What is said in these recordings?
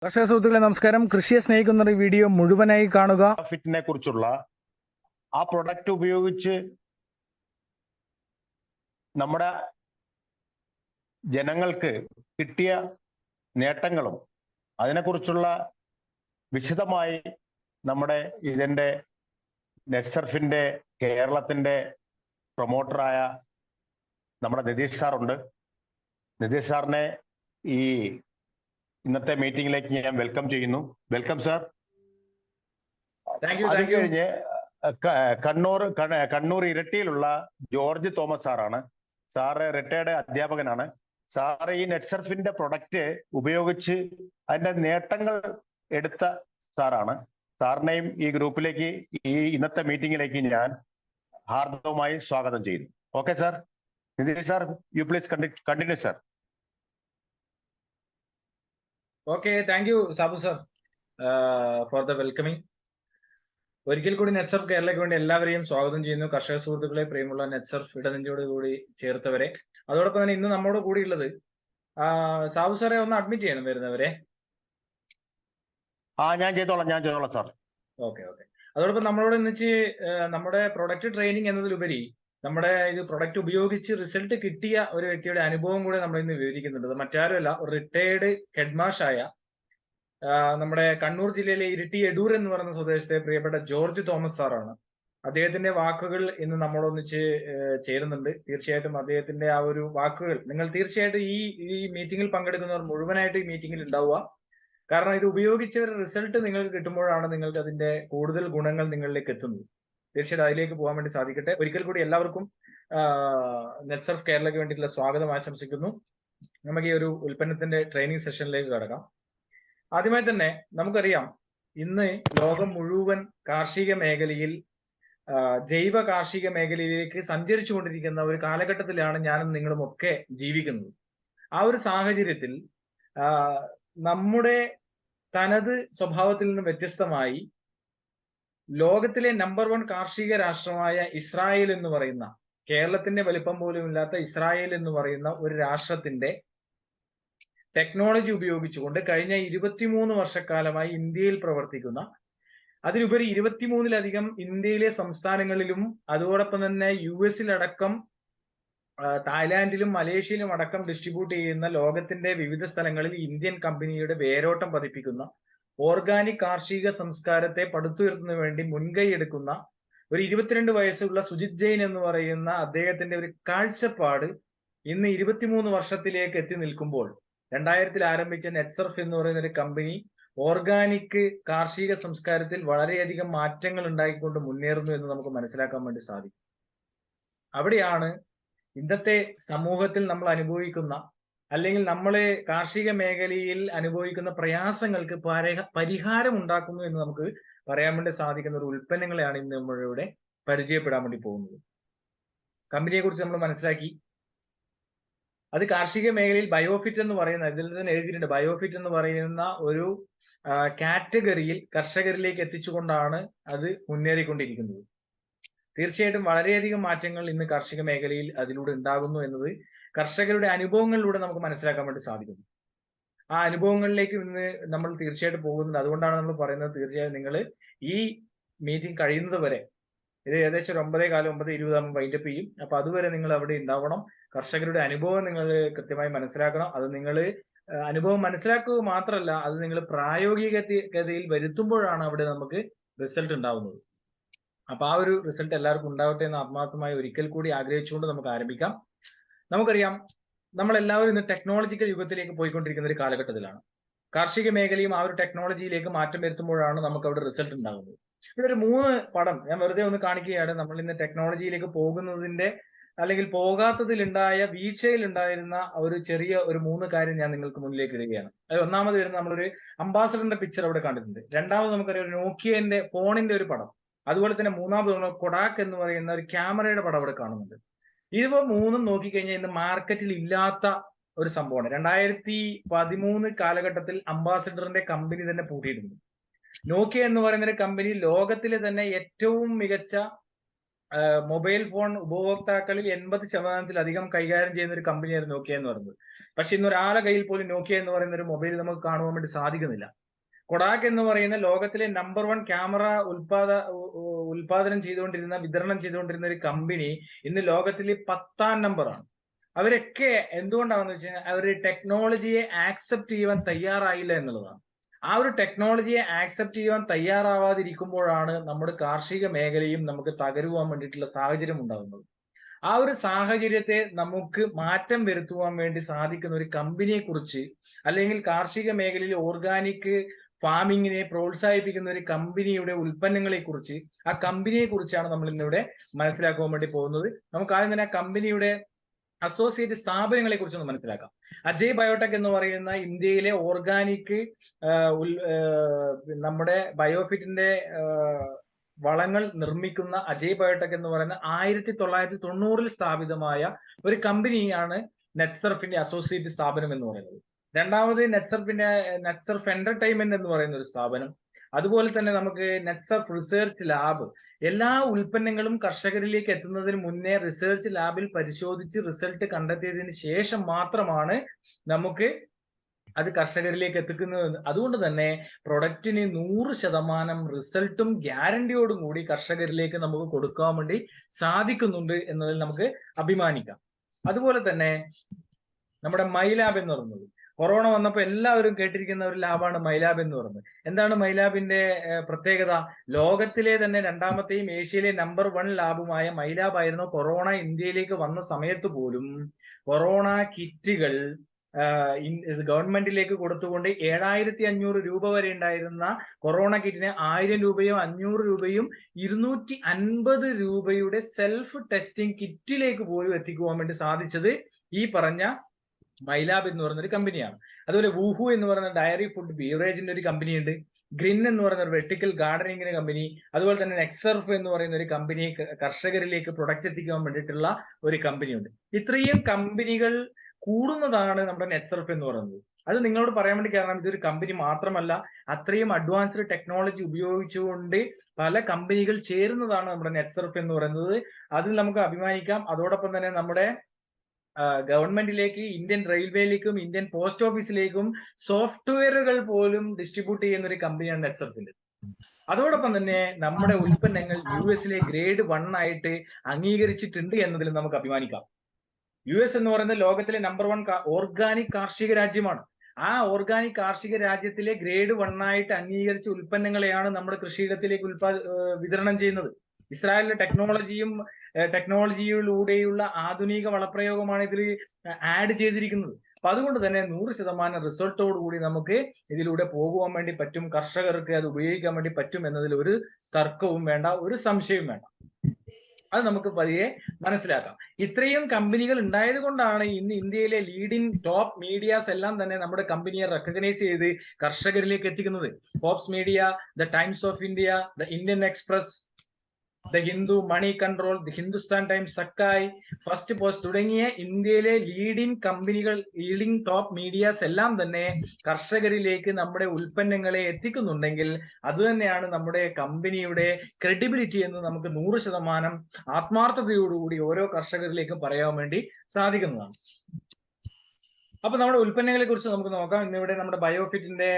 കർഷക സുഹൃത്തുക്കളെ നമസ്കാരം. കൃഷിയെ സ്നേഹിക്കുന്ന വീഡിയോ മുഴുവനായി കാണുക. ഫിറ്റിനെ കുറിച്ചുള്ള ആ പ്രൊഡക്റ്റ് ഉപയോഗിച്ച് നമ്മുടെ ജനങ്ങൾക്ക് കിട്ടിയ നേട്ടങ്ങളും അതിനെക്കുറിച്ചുള്ള വിശദമായി നമ്മുടെ ഇതിന്റെ നെറ്റ്സർഫിന്റെ കേരളത്തിന്റെ പ്രൊമോട്ടറായ നമ്മുടെ നിതീഷ് സാറുണ്ട്. നിതീഷ് സാറിനെ ഈ ഇന്നത്തെ മീറ്റിംഗിലേക്ക് ഞാൻ വെൽക്കം ചെയ്യുന്നു. Welcome sir. അത് കഴിഞ്ഞ് കണ്ണൂർ ഇരട്ടിയിലുള്ള ജോർജ് തോമസ് സാറാണ്. സാറ് റിട്ടയർഡ് അധ്യാപകനാണ്. സാറ് ഈ നെറ്റ്സർഫിന്റെ പ്രൊഡക്റ്റ് ഉപയോഗിച്ച് അതിന്റെ നേട്ടങ്ങൾ എടുത്ത സാറാണ്. സാറിനെയും ഈ ഗ്രൂപ്പിലേക്ക്, ഈ ഇന്നത്തെ മീറ്റിംഗിലേക്ക് ഞാൻ ഹാർദവമായി സ്വാഗതം ചെയ്യുന്നു. Okay sir. Nitish sir, you please continue sir. Okay, thank you Sabu sir for the welcoming. ഒരിക്കൽ കൂടി നെറ്റ്സർഫ് കേരളയ്ക്ക് വേണ്ടി എല്ലാവരെയും സ്വാഗതം ചെയ്യുന്നു. കർഷക സുഹൃത്തുക്കളെ, പ്രിയമുള്ള നെറ്റ്സർഫ് ഇടനെഞ്ചോട് കൂടി ചേർത്തവരെ, അതോടൊപ്പം തന്നെ ഇന്ന് നമ്മോട് കൂടി ഉള്ളത് സാബു സാറെ ഒന്ന് അഡ്മിറ്റ് ചെയ്യണം വരുന്നവരെ. ഞാൻ ചെയ്തോളാം സാർ. ഓക്കെ. അതോടൊപ്പം നമ്മളോട് ഒന്നിച്ച് നമ്മുടെ പ്രൊഡക്റ്റ് ട്രെയിനിങ് എന്നതിലുപരി നമ്മുടെ ഇത് പ്രൊഡക്റ്റ് ഉപയോഗിച്ച് റിസൾട്ട് കിട്ടിയ ഒരു വ്യക്തിയുടെ അനുഭവം കൂടെ നമ്മൾ ഇന്ന് വിവരിക്കുന്നുണ്ട്. മറ്റാരുമല്ല, ഒരു റിട്ടയർഡ് ഹെഡ്മാഷായ നമ്മുടെ കണ്ണൂർ ജില്ലയിലെ ഇരിട്ടി എടൂർ എന്ന് പറയുന്ന സ്വദേശത്തെ പ്രിയപ്പെട്ട ജോർജ് തോമസ് സാറാണ്. അദ്ദേഹത്തിന്റെ വാക്കുകൾ ഇന്ന് നമ്മളൊന്നിച്ച് ചേരുന്നുണ്ട്. തീർച്ചയായിട്ടും അദ്ദേഹത്തിന്റെ ആ ഒരു വാക്കുകൾ നിങ്ങൾ തീർച്ചയായിട്ടും ഈ മീറ്റിംഗിൽ പങ്കെടുക്കുന്നവർ മുഴുവനായിട്ട് ഈ മീറ്റിംഗിൽ ഉണ്ടാവുക. കാരണം ഇത് ഉപയോഗിച്ച ഒരു റിസൾട്ട് നിങ്ങൾക്ക് കിട്ടുമ്പോഴാണ് നിങ്ങൾക്ക് അതിന്റെ കൂടുതൽ ഗുണങ്ങൾ നിങ്ങളിലേക്ക് എത്തുന്നത്. തീർച്ചയായിട്ടും അതിലേക്ക് പോകാൻ വേണ്ടി സാധിക്കട്ടെ. ഒരിക്കൽ കൂടി എല്ലാവർക്കും നെറ്റ്സർഫ് കേരളയ്ക്ക് വേണ്ടിയിട്ടുള്ള സ്വാഗതം ആശംസിക്കുന്നു. നമുക്ക് ഈ ഒരു ഉൽപ്പന്നത്തിന്റെ ട്രെയിനിങ് സെഷനിലേക്ക് കടക്കാം. ആദ്യമായി തന്നെ നമുക്കറിയാം, ഇന്ന് ലോകം മുഴുവൻ കാർഷിക മേഖലയിൽ ജൈവ കാർഷിക മേഖലയിലേക്ക് സഞ്ചരിച്ചു കൊണ്ടിരിക്കുന്ന ഒരു കാലഘട്ടത്തിലാണ് ഞാനും നിങ്ങളും ഒക്കെ ജീവിക്കുന്നത്. ആ ഒരു സാഹചര്യത്തിൽ നമ്മുടെ തനത് സ്വഭാവത്തിൽ നിന്ന് വ്യത്യസ്തമായി ലോകത്തിലെ നമ്പർ 1 കാർഷിക രാഷ്ട്രമായ ഇസ്രായേൽ എന്ന് പറയുന്ന, കേരളത്തിന്റെ വലിപ്പം പോലും ഇല്ലാത്ത ഇസ്രായേൽ എന്ന് പറയുന്ന ഒരു രാഷ്ട്രത്തിന്റെ ടെക്നോളജി ഉപയോഗിച്ചുകൊണ്ട് കഴിഞ്ഞ 23 വർഷക്കാലമായി ഇന്ത്യയിൽ പ്രവർത്തിക്കുന്ന, അതിലുപരി 23-ലധികം ഇന്ത്യയിലെ സംസ്ഥാനങ്ങളിലും അതോടൊപ്പം തന്നെ US-ലടക്കം തായ്ലാന്റിലും മലേഷ്യയിലും അടക്കം ഡിസ്ട്രിബ്യൂട്ട് ചെയ്യുന്ന ലോകത്തിന്റെ വിവിധ സ്ഥലങ്ങളിൽ ഇന്ത്യൻ കമ്പനിയുടെ വേരോട്ടം പതിപ്പിക്കുന്ന, ഓർഗാനിക് കാർഷിക സംസ്കാരത്തെ പടുത്തുയർത്തുന്നതിന് വേണ്ടി മുൻകൈ എടുക്കുന്ന ഒരു 22 വയസ്സുള്ള സുജിത് ജെയിൻ എന്ന് പറയുന്ന അദ്ദേഹത്തിന്റെ ഒരു കാഴ്ചപ്പാട് ഇന്ന് 23 വർഷത്തിലേക്ക് എത്തി നിൽക്കുമ്പോൾ 2000-ൽ ആരംഭിച്ച നെറ്റ്സർഫ് എന്ന് പറയുന്ന ഒരു കമ്പനി ഓർഗാനിക് കാർഷിക സംസ്കാരത്തിൽ വളരെയധികം മാറ്റങ്ങൾ ഉണ്ടാക്കിക്കൊണ്ട് മുന്നേറുന്നു എന്ന് നമുക്ക് മനസ്സിലാക്കാൻ വേണ്ടി സാധിക്കും. അവിടെയാണ് ഇന്നത്തെ സമൂഹത്തിൽ നമ്മൾ അനുഭവിക്കുന്ന, അല്ലെങ്കിൽ നമ്മളെ കാർഷിക മേഖലയിൽ അനുഭവിക്കുന്ന പ്രയാസങ്ങൾക്ക് പരിഹാരം ഉണ്ടാക്കുന്നു എന്ന് നമുക്ക് പറയാൻ വേണ്ടി സാധിക്കുന്ന ഒരു ഉൽപ്പന്നങ്ങളെയാണ് ഇന്ന് നമ്മളിവിടെ പരിചയപ്പെടാൻ വേണ്ടി പോകുന്നത്. കമ്പനിയെ കുറിച്ച് നമ്മൾ മനസ്സിലാക്കി. അത് കാർഷിക മേഖലയിൽ ബയോഫിറ്റ് എന്ന് പറയുന്ന, ഇതിൽ തന്നെ എഴുതിയിട്ടുണ്ട്, ബയോഫിറ്റ് എന്ന് പറയുന്ന ഒരു കാറ്റഗറിയിൽ കർഷകരിലേക്ക് എത്തിച്ചുകൊണ്ടാണ് അത് മുന്നേറിക്കൊണ്ടിരിക്കുന്നത്. തീർച്ചയായിട്ടും വളരെയധികം മാറ്റങ്ങൾ ഇന്ന് കാർഷിക മേഖലയിൽ അതിലൂടെ ഉണ്ടാകുന്നു എന്നത് കർഷകരുടെ അനുഭവങ്ങളിലൂടെ നമുക്ക് മനസ്സിലാക്കാൻ വേണ്ടി സാധിക്കുന്നു. ആ അനുഭവങ്ങളിലേക്ക് ഇന്ന് നമ്മൾ തീർച്ചയായിട്ടും പോകുന്നുണ്ട്. അതുകൊണ്ടാണ് നമ്മൾ പറയുന്നത്, തീർച്ചയായും നിങ്ങൾ ഈ മീറ്റിംഗ് കഴിയുന്നത് വരെ, ഇത് ഏകദേശം ഒരു 9:15, 9:20 വൈൻഡപ്പ് ചെയ്യും. അപ്പൊ അതുവരെ നിങ്ങൾ അവിടെ ഉണ്ടാവണം. കർഷകരുടെ അനുഭവം നിങ്ങൾ കൃത്യമായി മനസ്സിലാക്കണം. അത് നിങ്ങൾ അനുഭവം മനസ്സിലാക്കുക മാത്രമല്ല, അത് നിങ്ങൾ പ്രായോഗികതയിൽ വരുത്തുമ്പോഴാണ് അവിടെ നമുക്ക് റിസൾട്ട് ഉണ്ടാവുന്നത്. അപ്പൊ ആ ഒരു റിസൾട്ട് എല്ലാവർക്കും ഉണ്ടാവട്ടെ എന്ന് ആത്മാർത്ഥമായി ഒരിക്കൽ കൂടി ആഗ്രഹിച്ചുകൊണ്ട് നമുക്ക് ആരംഭിക്കാം. നമുക്കറിയാം, നമ്മളെല്ലാവരും ഇന്ന് ടെക്നോളജിക്കൽ യുഗത്തിലേക്ക് പോയിക്കൊണ്ടിരിക്കുന്ന ഒരു കാലഘട്ടത്തിലാണ്. കാർഷിക മേഖലയും ആ ഒരു ടെക്നോളജിയിലേക്ക് മാറ്റം വരുത്തുമ്പോഴാണ് നമുക്ക് അവിടെ റിസൾട്ട് ഉണ്ടാകുന്നത്. ഇവിടെ ഒരു 3 പടം ഞാൻ വെറുതെ ഒന്ന് കാണിക്കുകയാണ്. നമ്മൾ ഇന്ന് ടെക്നോളജിയിലേക്ക് പോകുന്നതിന്റെ, അല്ലെങ്കിൽ പോകാത്തതിൽ ഉണ്ടായ, വീഴ്ചയിൽ ഉണ്ടായിരുന്ന ഒരു ചെറിയ ഒരു 3 കാര്യം ഞാൻ നിങ്ങൾക്ക് മുന്നിലേക്ക് ഇടുകയാണ്. അത് ഒന്നാമത് വരുന്ന, നമ്മളൊരു അംബാസഡറിന്റെ പിക്ചർ അവിടെ കണ്ടിട്ടുണ്ട്. രണ്ടാമത് നമുക്കറിയാം ഒരു നോക്കിയന്റെ ഫോണിന്റെ ഒരു പടം. അതുപോലെ തന്നെ മൂന്നാമത് കൊഡാക്ക് എന്ന് പറയുന്ന ഒരു ക്യാമറയുടെ പടം അവിടെ കാണുന്നുണ്ട്. ഇവ 3 നോക്കിക്കഴിഞ്ഞാൽ ഇന്ന് മാർക്കറ്റിൽ ഇല്ലാത്ത ഒരു സംഭവമാണ്. 2013 കാലഘട്ടത്തിൽ അംബാസഡറിന്റെ കമ്പനി തന്നെ പൂട്ടിയിട്ടുണ്ട്. നോക്കിയ എന്ന് പറയുന്ന ഒരു കമ്പനി ലോകത്തിലെ തന്നെ ഏറ്റവും മികച്ച മൊബൈൽ ഫോൺ ഉപഭോക്താക്കളിൽ 80% കൈകാര്യം ചെയ്യുന്ന ഒരു കമ്പനിയായിരുന്നു നോക്കിയ എന്ന് പറയുന്നത്. പക്ഷെ ഇന്ന് ഒരാളെ കയ്യിൽ പോലും നോക്കിയ എന്ന് പറയുന്ന ഒരു മൊബൈൽ നമുക്ക് കാണുവാൻ വേണ്ടി സാധിക്കുന്നില്ല. കൊഡാക് എന്ന് പറയുന്ന ലോകത്തിലെ നമ്പർ 1 ക്യാമറ ഉൽപാദനം ചെയ്തുകൊണ്ടിരുന്ന, വിതരണം ചെയ്തുകൊണ്ടിരുന്ന ഒരു കമ്പനി ഇന്ന് ലോകത്തിലെ 10ാം നമ്പറാണ്. അവരൊക്കെ എന്തുകൊണ്ടാണെന്ന് വെച്ച് കഴിഞ്ഞാൽ അവർ ടെക്നോളജിയെ ആക്സെപ്റ്റ് ചെയ്യുവാൻ തയ്യാറായില്ല എന്നുള്ളതാണ്. ആ ഒരു ടെക്നോളജിയെ ആക്സെപ്റ്റ് ചെയ്യുവാൻ തയ്യാറാവാതിരിക്കുമ്പോഴാണ് നമ്മുടെ കാർഷിക മേഖലയും നമുക്ക് തകരുവാൻ വേണ്ടിയിട്ടുള്ള സാഹചര്യം ഉണ്ടാകുന്നത്. ആ ഒരു സാഹചര്യത്തെ നമുക്ക് മാറ്റം വരുത്തുവാൻ വേണ്ടി സാധിക്കുന്ന ഒരു കമ്പനിയെ കുറിച്ച്, അല്ലെങ്കിൽ കാർഷിക മേഖലയിൽ ഓർഗാനിക് ഫാമിങ്ങിനെ പ്രോത്സാഹിപ്പിക്കുന്ന ഒരു കമ്പനിയുടെ ഉൽപ്പന്നങ്ങളെ കുറിച്ച്, ആ കമ്പനിയെ കുറിച്ചാണ് നമ്മൾ ഇന്നിവിടെ മനസ്സിലാക്കുവാൻ വേണ്ടി പോകുന്നത്. നമുക്ക് ആദ്യം തന്നെ ആ കമ്പനിയുടെ അസോസിയേറ്റ് സ്ഥാപനങ്ങളെ കുറിച്ചൊന്ന് മനസ്സിലാക്കാം. അജയ് ബയോടെക് എന്ന് പറയുന്ന ഇന്ത്യയിലെ ഓർഗാനിക് നമ്മുടെ ബയോഫിറ്റിന്റെ വളങ്ങൾ നിർമ്മിക്കുന്ന അജയ് ബയോടെക് എന്ന് പറയുന്ന 1990 സ്ഥാപിതമായ ഒരു കമ്പനിയാണ് നെറ്റ്സർഫിന്റെ അസോസിയേറ്റ് സ്ഥാപനം എന്ന് പറയുന്നത്. രണ്ടാമത് നെറ്റ്സർഫ് എന്റർടൈൻമെന്റ് എന്ന് പറയുന്ന ഒരു സ്ഥാപനം. അതുപോലെ തന്നെ നമുക്ക് നെറ്റ്സർഫ് റിസർച്ച് ലാബ്. എല്ലാ ഉൽപ്പന്നങ്ങളും കർഷകരിലേക്ക് എത്തുന്നതിന് മുന്നേ റിസർച്ച് ലാബിൽ പരിശോധിച്ച് റിസൾട്ട് കണ്ടെത്തിയതിന് ശേഷം മാത്രമാണ് നമുക്ക് അത് കർഷകരിലേക്ക് എത്തിക്കുന്നത്. അതുകൊണ്ട് തന്നെ പ്രൊഡക്റ്റിന് 100% റിസൾട്ടും ഗ്യാരണ്ടിയോടും കൂടി കർഷകരിലേക്ക് നമുക്ക് കൊടുക്കാൻ വേണ്ടി സാധിക്കുന്നുണ്ട് എന്നതിൽ നമുക്ക് അഭിമാനിക്കാം. അതുപോലെ തന്നെ നമ്മുടെ മൈലാബ് എന്ന് പറയുന്നത്, കൊറോണ വന്നപ്പോൾ എല്ലാവരും കേട്ടിരിക്കുന്ന ഒരു ലാബാണ് മൈലാബ് എന്ന് പറയുന്നത്. എന്താണ് മൈലാബിന്റെ പ്രത്യേകത? ലോകത്തിലെ തന്നെ 2ാമത്തെയും ഏഷ്യയിലെ നമ്പർ 1 ലാബുമായ മൈലാബ് ആയിരുന്നു കൊറോണ ഇന്ത്യയിലേക്ക് വന്ന സമയത്ത് പോലും കൊറോണ കിറ്റുകൾ ഗവൺമെന്റിലേക്ക് കൊടുത്തുകൊണ്ട് 7500 രൂപ വരെ ഉണ്ടായിരുന്ന കൊറോണ കിറ്റിന് 1000 രൂപയും 500 രൂപയും 250 രൂപയുടെ സെൽഫ് ടെസ്റ്റിംഗ് കിറ്റിലേക്ക് പോലും എത്തിക്കുവാൻ വേണ്ടി സാധിച്ചത് ഈ പറഞ്ഞ മൈലാബ് എന്ന് പറയുന്ന ഒരു കമ്പനിയാണ്. അതുപോലെ വൂഹു എന്ന് പറയുന്ന ഡയറി ഫുഡ് ബീവറേജിന്റെ ഒരു കമ്പനിയുണ്ട്. ഗ്രിൻ എന്ന് പറയുന്ന ഒരു വെർട്ടിക്കൽ ഗാർഡനിങ്ങിന്റെ കമ്പനി. അതുപോലെ തന്നെ നെറ്റ്സർഫ് എന്ന് പറയുന്ന ഒരു കമ്പനി കർഷകരിലേക്ക് പ്രൊഡക്റ്റ് എത്തിക്കാൻ വേണ്ടിയിട്ടുള്ള ഒരു കമ്പനിയുണ്ട്. ഇത്രയും കമ്പനികൾ കൂടുന്നതാണ് നമ്മുടെ നെറ്റ്സർഫ് എന്ന് പറയുന്നത്. അത് നിങ്ങളോട് പറയാൻ വേണ്ടി കാരണം ഇതൊരു കമ്പനി മാത്രമല്ല, അത്രയും അഡ്വാൻസ്ഡ് ടെക്നോളജി ഉപയോഗിച്ചുകൊണ്ട് പല കമ്പനികൾ ചേരുന്നതാണ് നമ്മുടെ നെറ്റ്സർഫ് എന്ന് പറയുന്നത്. അതിൽ നമുക്ക് അഭിമാനിക്കാം. അതോടൊപ്പം തന്നെ നമ്മുടെ ഗവൺമെന്റിലേക്ക്, ഇന്ത്യൻ റെയിൽവേയിലേക്കും ഇന്ത്യൻ പോസ്റ്റ് ഓഫീസിലേക്കും സോഫ്റ്റ്വെയറുകൾ പോലും ഡിസ്ട്രിബ്യൂട്ട് ചെയ്യുന്ന ഒരു കമ്പനിയാണ് നെറ്റ്സർഫിന്റെ. അതോടൊപ്പം തന്നെ നമ്മുടെ ഉൽപ്പന്നങ്ങൾ US ഗ്രേഡ് 1 ആയിട്ട് അംഗീകരിച്ചിട്ടുണ്ട് എന്നതിൽ നമുക്ക് അഭിമാനിക്കാം. US എന്ന് പറയുന്നത് ലോകത്തിലെ നമ്പർ 1 ഓർഗാനിക് കാർഷിക രാജ്യമാണ്. ആ ഓർഗാനിക് കാർഷിക രാജ്യത്തിലെ ഗ്രേഡ് 1 ആയിട്ട് അംഗീകരിച്ച ഉൽപ്പന്നങ്ങളെയാണ് നമ്മുടെ കൃഷിയിടത്തിലേക്ക് വിതരണം ചെയ്യുന്നത്. ഇസ്രായേലിലെ ടെക്നോളജിയിലൂടെയുള്ള ആധുനിക വളപ്രയോഗമാണ് ഇതിൽ ആഡ് ചെയ്തിരിക്കുന്നത്. അപ്പൊ അതുകൊണ്ട് തന്നെ 100% റിസൾട്ടോട് കൂടി നമുക്ക് ഇതിലൂടെ പോകുവാൻ വേണ്ടി പറ്റും, കർഷകർക്ക് അത് ഉപയോഗിക്കാൻ വേണ്ടി പറ്റും എന്നതിൽ ഒരു തർക്കവും വേണ്ട, ഒരു സംശയവും വേണ്ട. അത് നമുക്ക് പതിയെ മനസ്സിലാക്കാം. ഇത്രയും കമ്പനികൾ ഉണ്ടായത് കൊണ്ടാണ് ഇന്ന് ഇന്ത്യയിലെ ലീഡിംഗ് ടോപ്പ് മീഡിയാസ് എല്ലാം തന്നെ നമ്മുടെ കമ്പനിയെ റെക്കഗ്നൈസ് ചെയ്ത് കർഷകരിലേക്ക് എത്തിക്കുന്നത്. Forbes media, the Times of India, the Indian Express, the Hindu, Moneycontrol, the Hindustan Times, സക്കായ്, ഫസ്റ്റ് പോസ്റ്റ് തുടങ്ങിയ ഇന്ത്യയിലെ ലീഡിംഗ് ടോപ്പ് മീഡിയാസ് എല്ലാം തന്നെ കർഷകരിലേക്ക് നമ്മുടെ ഉൽപ്പന്നങ്ങളെ എത്തിക്കുന്നുണ്ടെങ്കിൽ അത് തന്നെയാണ് നമ്മുടെ കമ്പനിയുടെ ക്രെഡിബിലിറ്റി എന്ന് നമുക്ക് 100% ആത്മാർത്ഥതയോടുകൂടി ഓരോ കർഷകരിലേക്കും പറയാൻ വേണ്ടി സാധിക്കുന്നതാണ്. അപ്പൊ നമ്മുടെ ഉൽപ്പന്നങ്ങളെ കുറിച്ച് നമുക്ക് നോക്കാം. ഇന്നിവിടെ നമ്മുടെ ബയോഫിറ്റിന്റെ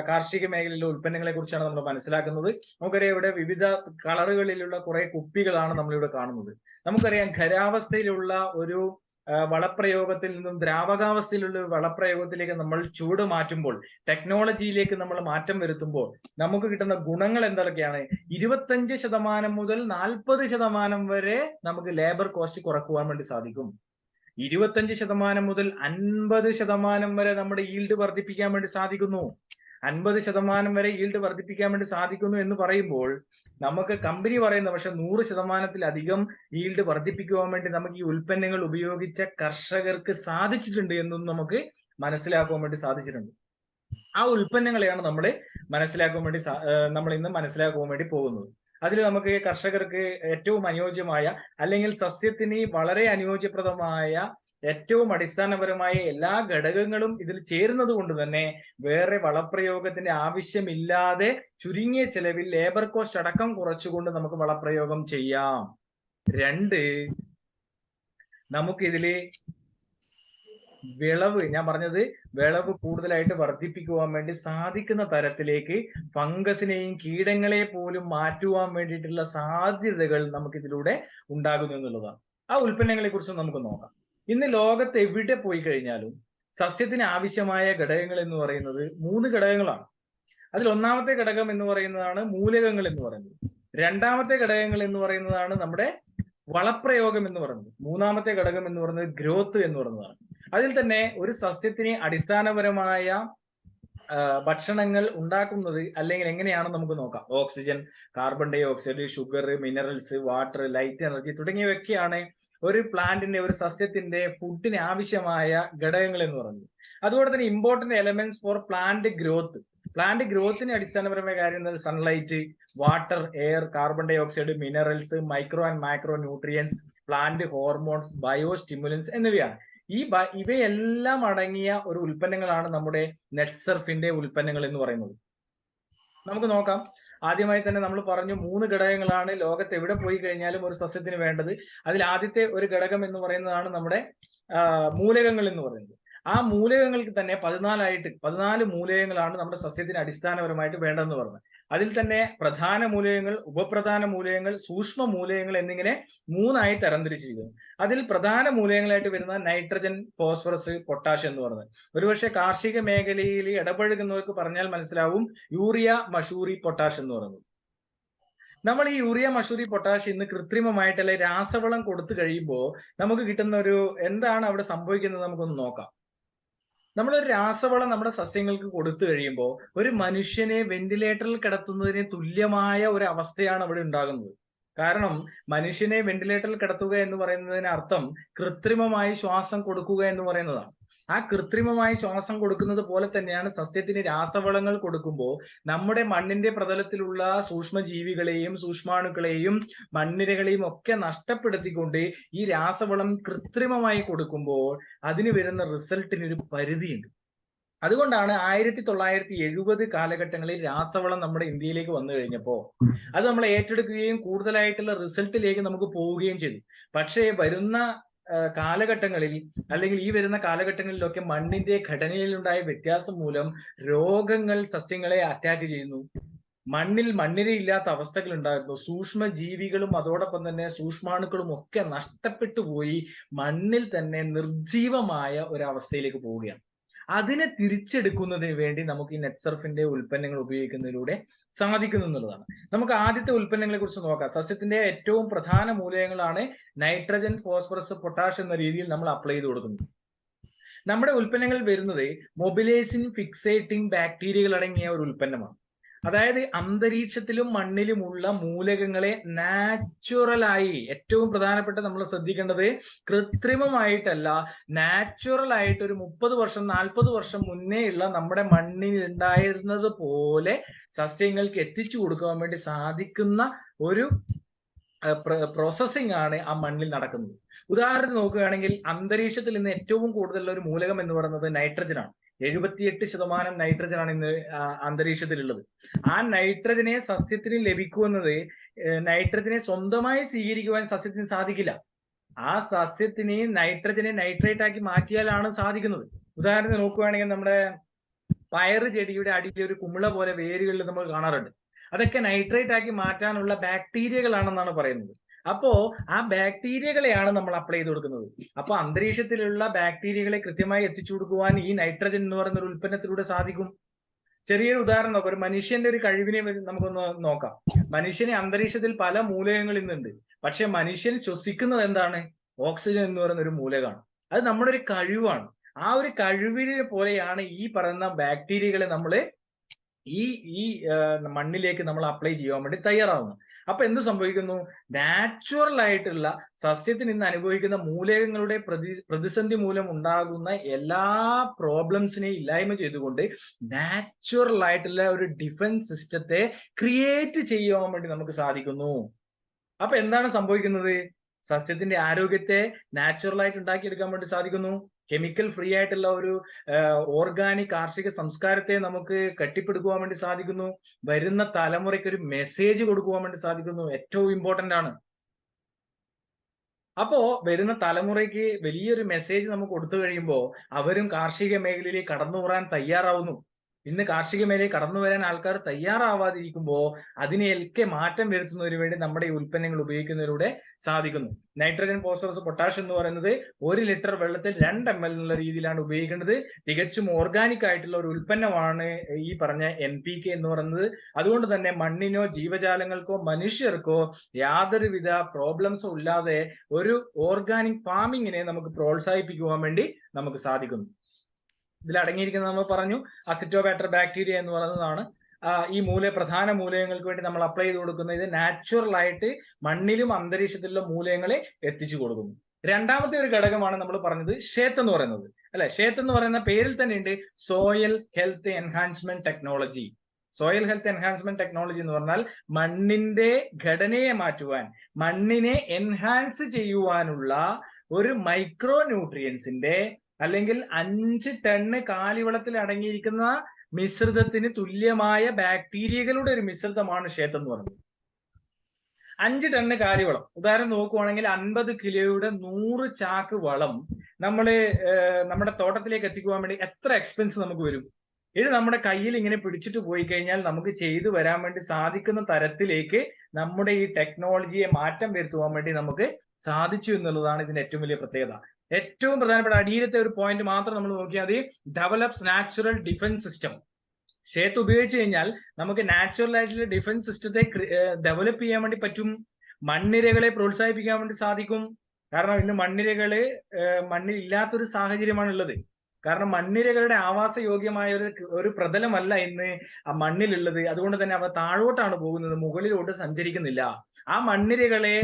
കാർഷിക മേഖലയിലെ ഉൽപ്പന്നങ്ങളെ കുറിച്ചാണ് നമ്മൾ മനസ്സിലാക്കുന്നത്. നമുക്കറിയാം ഇവിടെ വിവിധ കളറുകളിലുള്ള കുറെ കുപ്പികളാണ് നമ്മളിവിടെ കാണുന്നത്. നമുക്കറിയാം ഖരാവസ്ഥയിലുള്ള ഒരു വളപ്രയോഗത്തിൽ നിന്നും ദ്രാവകാവസ്ഥയിലുള്ള വളപ്രയോഗത്തിലേക്ക് നമ്മൾ ചൂട് മാറ്റുമ്പോൾ, ടെക്നോളജിയിലേക്ക് നമ്മൾ മാറ്റം വരുത്തുമ്പോൾ നമുക്ക് കിട്ടുന്ന ഗുണങ്ങൾ എന്തൊക്കെയാണ്? 25% മുതൽ 40% വരെ നമുക്ക് ലേബർ കോസ്റ്റ് കുറക്കുവാൻ വേണ്ടി സാധിക്കും. 25% മുതൽ 50% വരെ നമ്മുടെ ഈൽഡ് വർദ്ധിപ്പിക്കാൻ വേണ്ടി സാധിക്കുന്നു. 50% വരെ ഈൽഡ് വർദ്ധിപ്പിക്കാൻ വേണ്ടി സാധിക്കുന്നു എന്ന് പറയുമ്പോൾ നമുക്ക് കമ്പനി പറയുന്ന പക്ഷെ 100%-ലധികം ഈൽഡ് വർദ്ധിപ്പിക്കുവാൻ വേണ്ടി നമുക്ക് ഈ ഉൽപ്പന്നങ്ങൾ ഉപയോഗിച്ച കർഷകർക്ക് സാധിച്ചിട്ടുണ്ട് എന്നും നമുക്ക് മനസ്സിലാക്കുവാൻ വേണ്ടി സാധിച്ചിട്ടുണ്ട്. ആ ഉൽപ്പന്നങ്ങളെയാണ് നമ്മൾ ഇന്ന് മനസ്സിലാക്കുവാൻ വേണ്ടി പോകുന്നത്. അതിൽ നമുക്ക് കർഷകർക്ക് ഏറ്റവും അനുയോജ്യമായ, അല്ലെങ്കിൽ സസ്യത്തിന് വളരെ അനുയോജ്യപ്രദമായ, ഏറ്റവും അടിസ്ഥാനപരമായ എല്ലാ ഘടകങ്ങളും ഇതിൽ ചേരുന്നത് കൊണ്ട് തന്നെ വേറെ വളപ്രയോഗത്തിന്റെ ആവശ്യമില്ലാതെ ചുരുങ്ങിയ ചെലവിൽ ലേബർ കോസ്റ്റ് അടക്കം കുറച്ചുകൊണ്ട് നമുക്ക് വളപ്രയോഗം ചെയ്യാം. രണ്ട്, നമുക്കിതില് വിളവ്, ഞാൻ പറഞ്ഞത് വിളവ് കൂടുതലായിട്ട് വർദ്ധിപ്പിക്കുവാൻ വേണ്ടി സാധിക്കുന്ന തരത്തിലേക്ക് ഫംഗസിനെയും കീടങ്ങളെ പോലും മാറ്റുവാൻ വേണ്ടിയിട്ടുള്ള സാധ്യതകൾ നമുക്ക് ഇതിലൂടെ ഉണ്ടാകുന്നു എന്നുള്ളതാണ്. ആ ഉൽപ്പന്നങ്ങളെ കുറിച്ച് നമുക്ക് നോക്കാം. ഇന്ന് ലോകത്ത് എവിടെ പോയി കഴിഞ്ഞാലും സസ്യത്തിന് ആവശ്യമായ ഘടകങ്ങൾ എന്ന് പറയുന്നത് 3 ഘടകങ്ങളാണ്. അതിൽ ഒന്നാമത്തെ ഘടകം എന്ന് പറയുന്നതാണ് മൂലകങ്ങൾ എന്ന് പറയുന്നത്. രണ്ടാമത്തെ ഘടകങ്ങൾ എന്ന് പറയുന്നതാണ് നമ്മുടെ വളപ്രയോഗം എന്ന് പറയുന്നത്. മൂന്നാമത്തെ ഘടകം എന്ന് പറയുന്നത് ഗ്രോത്ത് എന്ന് പറയുന്നതാണ്. അതിൽ തന്നെ ഒരു സസ്യത്തിന് അടിസ്ഥാനപരമായ ഭക്ഷണങ്ങൾ ഉണ്ടാക്കുന്നത് അല്ലെങ്കിൽ എങ്ങനെയാണെന്ന് നമുക്ക് നോക്കാം. Oxygen, carbon dioxide, sugar, minerals, water, light energy തുടങ്ങിയവയൊക്കെയാണ് ഒരു പ്ലാന്റിന്റെ, ഒരു സസ്യത്തിന്റെ ഫുഡിന് ആവശ്യമായ ഘടകങ്ങൾ എന്ന് പറയുന്നത്. അതുപോലെ തന്നെ important elements for plant growth. Plant ഗ്രോത്തിന് അടിസ്ഥാനപരമായ കാര്യം sunlight, water, air, carbon dioxide, minerals, micro and macro nutrients, plant hormones, biostimulants എന്നിവയാണ്. ഇവയെല്ലാം അടങ്ങിയ ഒരു ഉൽപ്പന്നങ്ങളാണ് നമ്മുടെ നെറ്റ്സർഫിന്റെ ഉൽപ്പന്നങ്ങൾ എന്ന് പറയുന്നത്. നമുക്ക് നോക്കാം. ആദ്യമായി തന്നെ നമ്മൾ പറഞ്ഞു 3 ഘടകങ്ങളാണ് ലോകത്ത് എവിടെ പോയി കഴിഞ്ഞാലും ഒരു സസ്യത്തിന് വേണ്ടത്. അതിൽ ആദ്യത്തെ ഒരു ഘടകം എന്ന് പറയുന്നതാണ് നമ്മുടെ മൂലകങ്ങൾ എന്ന് പറയുന്നത്. ആ മൂലകങ്ങൾക്ക് തന്നെ 14 മൂലകങ്ങളാണ് നമ്മുടെ സസ്യത്തിന് അടിസ്ഥാനപരമായിട്ട് വേണ്ടതെന്ന് പറഞ്ഞത്. അതിൽ തന്നെ പ്രധാന മൂലകങ്ങൾ, ഉപപ്രധാന മൂലകങ്ങൾ, സൂക്ഷ്മ മൂലകങ്ങൾ എന്നിങ്ങനെ 3ആയി തരംതിരിച്ചിരിക്കുന്നു. അതിൽ പ്രധാന മൂലകങ്ങളായിട്ട് വരുന്ന നൈട്രജൻ, ഫോസ്ഫറസ്, പൊട്ടാഷ് എന്ന് പറയുന്നത്. ഒരുപക്ഷെ കാർഷിക മേഖലയിൽ ഇടപഴകുന്നവർക്ക് പറഞ്ഞാൽ മനസ്സിലാവും യൂറിയ, മഷൂറി, പൊട്ടാഷ് എന്ന് പറയുന്നത്. നമ്മൾ ഈ യൂറിയ, മഷൂറി, പൊട്ടാഷ് ഇന്ന് കൃത്രിമമായിട്ടുള്ള രാസവളം കൊടുത്തു കഴിയുമ്പോൾ നമുക്ക് കിട്ടുന്ന എന്താണ് അവിടെ സംഭവിക്കുന്നത് നമുക്കൊന്ന് നോക്കാം. നമ്മളൊരു രാസവളം നമ്മുടെ സസ്യങ്ങൾക്ക് കൊടുത്തു കഴിയുമ്പോൾ ഒരു മനുഷ്യനെ വെന്റിലേറ്ററിൽ കിടത്തുന്നതിന് തുല്യമായ ഒരു അവസ്ഥയാണ് അവിടെ ഉണ്ടാകുന്നത്. കാരണം മനുഷ്യനെ വെന്റിലേറ്ററിൽ കിടത്തുക എന്ന് പറയുന്നതിന് അർത്ഥം കൃത്രിമമായി ശ്വാസം കൊടുക്കുക എന്ന് പറയുന്നതാണ്. ആ കൃത്രിമമായി ശ്വാസം കൊടുക്കുന്നത് പോലെ തന്നെയാണ് സസ്യത്തിന് രാസവളങ്ങൾ കൊടുക്കുമ്പോൾ നമ്മുടെ മണ്ണിന്റെ പ്രതലത്തിലുള്ള സൂക്ഷ്മജീവികളെയും സൂക്ഷ്മാണുക്കളെയും മണ്ണിരകളെയും ഒക്കെ നഷ്ടപ്പെടുത്തിക്കൊണ്ട് ഈ രാസവളം കൃത്രിമമായി കൊടുക്കുമ്പോൾ അതിന് വരുന്ന റിസൾട്ടിന് ഒരു പരിധിയുണ്ട്. അതുകൊണ്ടാണ് 1970 കാലഘട്ടങ്ങളിൽ രാസവളം നമ്മുടെ ഇന്ത്യയിലേക്ക് വന്നു കഴിഞ്ഞപ്പോൾ അത് നമ്മൾ ഏറ്റെടുക്കുകയും കൂടുതലായിട്ടുള്ള റിസൾട്ടിലേക്ക് നമുക്ക് പോവുകയും ചെയ്തു. പക്ഷേ വരുന്ന കാലഘട്ടങ്ങളിൽ അല്ലെങ്കിൽ ഈ വരുന്ന കാലഘട്ടങ്ങളിലൊക്കെ മണ്ണിന്റെ ഘടനയിലുണ്ടായ വ്യത്യാസം മൂലം രോഗങ്ങൾ സസ്യങ്ങളെ അറ്റാക്ക് ചെയ്യുന്നു. മണ്ണിരയില്ലാത്ത അവസ്ഥകൾ ഉണ്ടായിരുന്നു. സൂക്ഷ്മ ജീവികളും അതോടൊപ്പം തന്നെ സൂക്ഷ്മാണുക്കളും ഒക്കെ നഷ്ടപ്പെട്ടു പോയി മണ്ണിൽ തന്നെ നിർജീവമായ ഒരവസ്ഥയിലേക്ക് പോവുകയാണ്. അതിനെ തിരിച്ചെടുക്കുന്നതിന് വേണ്ടി നമുക്ക് ഈ നെറ്റ്സർഫിന്റെ ഉൽപ്പന്നങ്ങൾ ഉപയോഗിക്കുന്നതിലൂടെ സാധിക്കുന്നു എന്നുള്ളതാണ്. നമുക്ക് ആദ്യത്തെ ഉൽപ്പന്നങ്ങളെ കുറിച്ച് നോക്കാം. സസ്യത്തിന്റെ ഏറ്റവും പ്രധാന മൂലകങ്ങളാണ് നൈട്രജൻ, ഫോസ്ഫറസ്, പൊട്ടാഷ് എന്ന രീതിയിൽ നമ്മൾ അപ്ലൈ ചെയ്ത് കൊടുക്കുന്നത്. നമ്മുടെ ഉൽപ്പന്നങ്ങൾ വരുന്നത് മൊബിലൈസിങ് ഫിക്സേറ്റിംഗ് ബാക്ടീരിയകൾ അടങ്ങിയ ഒരു ഉൽപ്പന്നമാണ്. അതായത് അന്തരീക്ഷത്തിലും മണ്ണിലുമുള്ള മൂലകങ്ങളെ നാച്ചുറലായി, ഏറ്റവും പ്രധാനപ്പെട്ട നമ്മൾ ശ്രദ്ധിക്കേണ്ടത് കൃത്രിമമായിട്ടല്ല, നാച്ചുറൽ ആയിട്ട് ഒരു 30 വർഷം 40 വർഷം മുന്നേ ഉള്ള നമ്മുടെ മണ്ണിൽ ഉണ്ടായിരുന്നത് പോലെ സസ്യങ്ങൾക്ക് എത്തിച്ചു കൊടുക്കാൻ വേണ്ടി സാധിക്കുന്ന ഒരു പ്രോസസ്സിംഗ് ആണ് ആ മണ്ണിൽ നടക്കുന്നത്. ഉദാഹരണത്തിന് നോക്കുകയാണെങ്കിൽ അന്തരീക്ഷത്തിൽ ഇന്ന് ഏറ്റവും കൂടുതലുള്ള ഒരു മൂലകം എന്ന് പറയുന്നത് നൈട്രജൻ ആണ്. 78% നൈട്രജൻ ആണ് ഇന്ന് അന്തരീക്ഷത്തിലുള്ളത്. ആ നൈട്രജനെ സസ്യത്തിന് ലഭിക്കുന്നത് നൈട്രജനെ സ്വന്തമായി സ്വീകരിക്കുവാൻ സസ്യത്തിന് സാധിക്കില്ല. ആ സസ്യത്തിന് നൈട്രജനെ നൈട്രേറ്റ് ആക്കി മാറ്റിയാലാണ് സാധിക്കുന്നത്. ഉദാഹരണത്തിന് നോക്കുകയാണെങ്കിൽ നമ്മുടെ പയറ് ചെടിയുടെ അടിയിൽ ഒരു കുമിള പോലെ വേരുകളിൽ നമ്മൾ കാണാറുണ്ട്. അതൊക്കെ നൈട്രേറ്റ് ആക്കി മാറ്റാനുള്ള ബാക്ടീരിയകളാണെന്നാണ് പറയുന്നത്. അപ്പോ ആ ബാക്ടീരിയകളെയാണ് നമ്മൾ അപ്ലൈ ചെയ്ത് കൊടുക്കുന്നത്. അപ്പൊ അന്തരീക്ഷത്തിലുള്ള ബാക്ടീരിയകളെ കൃത്യമായി എത്തിച്ചു കൊടുക്കുവാൻ ഈ നൈട്രജൻ എന്ന് പറയുന്ന ഒരു ഉൽപ്പന്നത്തിലൂടെ സാധിക്കും. ചെറിയൊരു ഉദാഹരണം നോക്കാം. ഒരു മനുഷ്യന്റെ ഒരു കഴിവിനെ നമുക്കൊന്ന് നോക്കാം. മനുഷ്യന് അന്തരീക്ഷത്തിൽ പല മൂലകങ്ങൾ ഇന്നുണ്ട്. പക്ഷെ മനുഷ്യൻ ശ്വസിക്കുന്നത് എന്താണ്? ഓക്സിജൻ എന്ന് പറയുന്ന ഒരു മൂലകമാണ്. അത് നമ്മുടെ ഒരു കഴിവാണ്. ആ ഒരു കഴിവിനെ പോലെയാണ് ഈ പറയുന്ന ബാക്ടീരിയകളെ നമ്മൾ ഈ മണ്ണിലേക്ക് നമ്മൾ അപ്ലൈ ചെയ്യാൻ വേണ്ടി തയ്യാറാവുന്നു. അപ്പൊ എന്ത് സംഭവിക്കുന്നു? നാച്ചുറൽ ആയിട്ടുള്ള സസ്യത്തിന് ഇന്ന് അനുഭവിക്കുന്ന മൂലകങ്ങളുടെ പ്രതിസന്ധി മൂലം ഉണ്ടാകുന്ന എല്ലാ പ്രോബ്ലംസിനെയും ഇല്ലായ്മ ചെയ്തുകൊണ്ട് നാച്ചുറൽ ആയിട്ടുള്ള ഒരു ഡിഫൻസ് സിസ്റ്റത്തെ ക്രിയേറ്റ് ചെയ്യാൻ വേണ്ടി നമുക്ക് സാധിക്കുന്നു. അപ്പൊ എന്താണ് സംഭവിക്കുന്നത്? സസ്യത്തിന്റെ ആരോഗ്യത്തെ നാച്ചുറൽ ആയിട്ട് ഉണ്ടാക്കിയെടുക്കാൻ വേണ്ടി സാധിക്കുന്നു. കെമിക്കൽ ഫ്രീ ആയിട്ടുള്ള ഒരു ഓർഗാനിക് കാർഷിക സംസ്കാരത്തെ നമുക്ക് കെട്ടിപ്പടുക്കുവാൻ വേണ്ടി സാധിക്കുന്നു. വരുന്ന തലമുറയ്ക്ക് ഒരു മെസ്സേജ് കൊടുക്കുവാൻ വേണ്ടി സാധിക്കുന്നു. ഏറ്റവും ഇമ്പോർട്ടന്റ് ആണ്. അപ്പോ വരുന്ന തലമുറയ്ക്ക് വലിയൊരു മെസ്സേജ് നമുക്ക് കൊടുത്തു കഴിയുമ്പോൾ അവരും കാർഷിക മേഖലയിലേക്ക് കടന്നു വരാൻ തയ്യാറാവുന്നു. ഇന്ന് കാർഷിക മേഖലയിൽ കടന്നു വരാൻ ആൾക്കാർ തയ്യാറാവാതിരിക്കുമ്പോൾ അതിനെയൊക്കെ മാറ്റം വരുത്തുന്നതിന് വേണ്ടി നമ്മുടെ ഈ ഉൽപ്പന്നങ്ങൾ ഉപയോഗിക്കുന്നതിലൂടെ സാധിക്കുന്നു. നൈട്രജൻ, ഫോസ്ഫറസ്, പൊട്ടാഷ് എന്ന് പറയുന്നത് 1 ലിറ്റർ വെള്ളത്തിൽ 2 ml എന്നുള്ള രീതിയിലാണ് ഉപയോഗിക്കേണ്ടത്. തികച്ചും ഓർഗാനിക് ആയിട്ടുള്ള ഒരു ഉൽപ്പന്നമാണ് ഈ പറഞ്ഞ NPK എന്ന് പറയുന്നത്. അതുകൊണ്ട് തന്നെ മണ്ണിനോ ജീവജാലങ്ങൾക്കോ മനുഷ്യർക്കോ യാതൊരുവിധ പ്രോബ്ലംസും ഇല്ലാതെ ഒരു ഓർഗാനിക് ഫാമിങ്ങിനെ നമുക്ക് പ്രോത്സാഹിപ്പിക്കുവാൻ വേണ്ടി നമുക്ക് സാധിക്കുന്നു. ഇതിൽ അടങ്ങിയിരിക്കുന്നത് നമ്മൾ പറഞ്ഞു, അസിറ്റോബാക്ടർ ബാക്ടീരിയ എന്ന് പറയുന്നതാണ് ഈ പ്രധാന മൂലകങ്ങൾക്ക് വേണ്ടി നമ്മൾ അപ്ലൈ ചെയ്ത് കൊടുക്കുന്നത്. ഇത് നാച്ചുറൽ ആയിട്ട് മണ്ണിലും അന്തരീക്ഷത്തിലുള്ള മൂലകങ്ങളെ എത്തിച്ചു കൊടുക്കുന്നു. രണ്ടാമത്തെ ഒരു ഘടകമാണ് നമ്മൾ പറഞ്ഞത് ഷേത്ത് എന്ന് പറയുന്നത്, അല്ലെ? ഷേത്ത് എന്ന് പറയുന്ന പേരിൽ തന്നെ ഉണ്ട് soil health enhancement technology. Soil health enhancement technology എന്ന് പറഞ്ഞാൽ മണ്ണിന്റെ ഘടനയെ മാറ്റുവാൻ, മണ്ണിനെ എൻഹാൻസ് ചെയ്യുവാനുള്ള ഒരു മൈക്രോ ന്യൂട്രിയൻസിന്റെ അല്ലെങ്കിൽ 5 ടണ്ണ് കാലിവളത്തിൽ അടങ്ങിയിരിക്കുന്ന മിശ്രിതത്തിന് തുല്യമായ ബാക്ടീരിയകളുടെ ഒരു മിശ്രിതമാണ് ഷേത്ത് എന്ന് പറയുന്നത്. 5 ടണ്ണ് കാലിവളം, ഉദാഹരണം നോക്കുവാണെങ്കിൽ 50 കിലോയുടെ 100 ചാക്ക് വളം നമ്മുടെ തോട്ടത്തിലേക്ക് എത്തിക്കുവാൻ വേണ്ടി എത്ര എക്സ്പെൻസ് നമുക്ക് വരും? ഇത് നമ്മുടെ കയ്യിൽ ഇങ്ങനെ പിടിച്ചിട്ട് പോയി കഴിഞ്ഞാൽ നമുക്ക് ചെയ്തു വരാൻ വേണ്ടി സാധിക്കുന്ന തരത്തിലേക്ക് നമ്മുടെ ഈ ടെക്നോളജിയെ മാറ്റം വരുത്തുവാൻ വേണ്ടി നമുക്ക് സാധിച്ചു എന്നുള്ളതാണ് ഇതിന്റെ ഏറ്റവും വലിയ പ്രത്യേകത. ഏറ്റവും പ്രധാനപ്പെട്ട അടിയിലത്തെ ഒരു പോയിന്റ് മാത്രം നമ്മൾ നോക്കിയാൽ മതി. Develops natural defence system. Seth ഉപയോഗിച്ച് കഴിഞ്ഞാൽ നമുക്ക് നാച്ചുറൽ ആയിട്ടുള്ള ഡിഫൻസ് സിസ്റ്റത്തെ ഡെവലപ്പ് ചെയ്യാൻ വേണ്ടി പറ്റും. മണ്ണിരകളെ പ്രോത്സാഹിപ്പിക്കാൻ വേണ്ടി സാധിക്കും. കാരണം ഇന്ന് മണ്ണിൽ ഇല്ലാത്തൊരു സാഹചര്യമാണ് ഉള്ളത്. കാരണം മണ്ണിരകളുടെ ആവാസയോഗ്യമായ ഒരു പ്രതലമല്ല ഇന്ന് ആ മണ്ണിലുള്ളത്. അതുകൊണ്ട് തന്നെ അവ താഴോട്ടാണ് പോകുന്നത്, മുകളിലോട്ട് സഞ്ചരിക്കുന്നില്ല. ആ മണ്ണിരകളെ,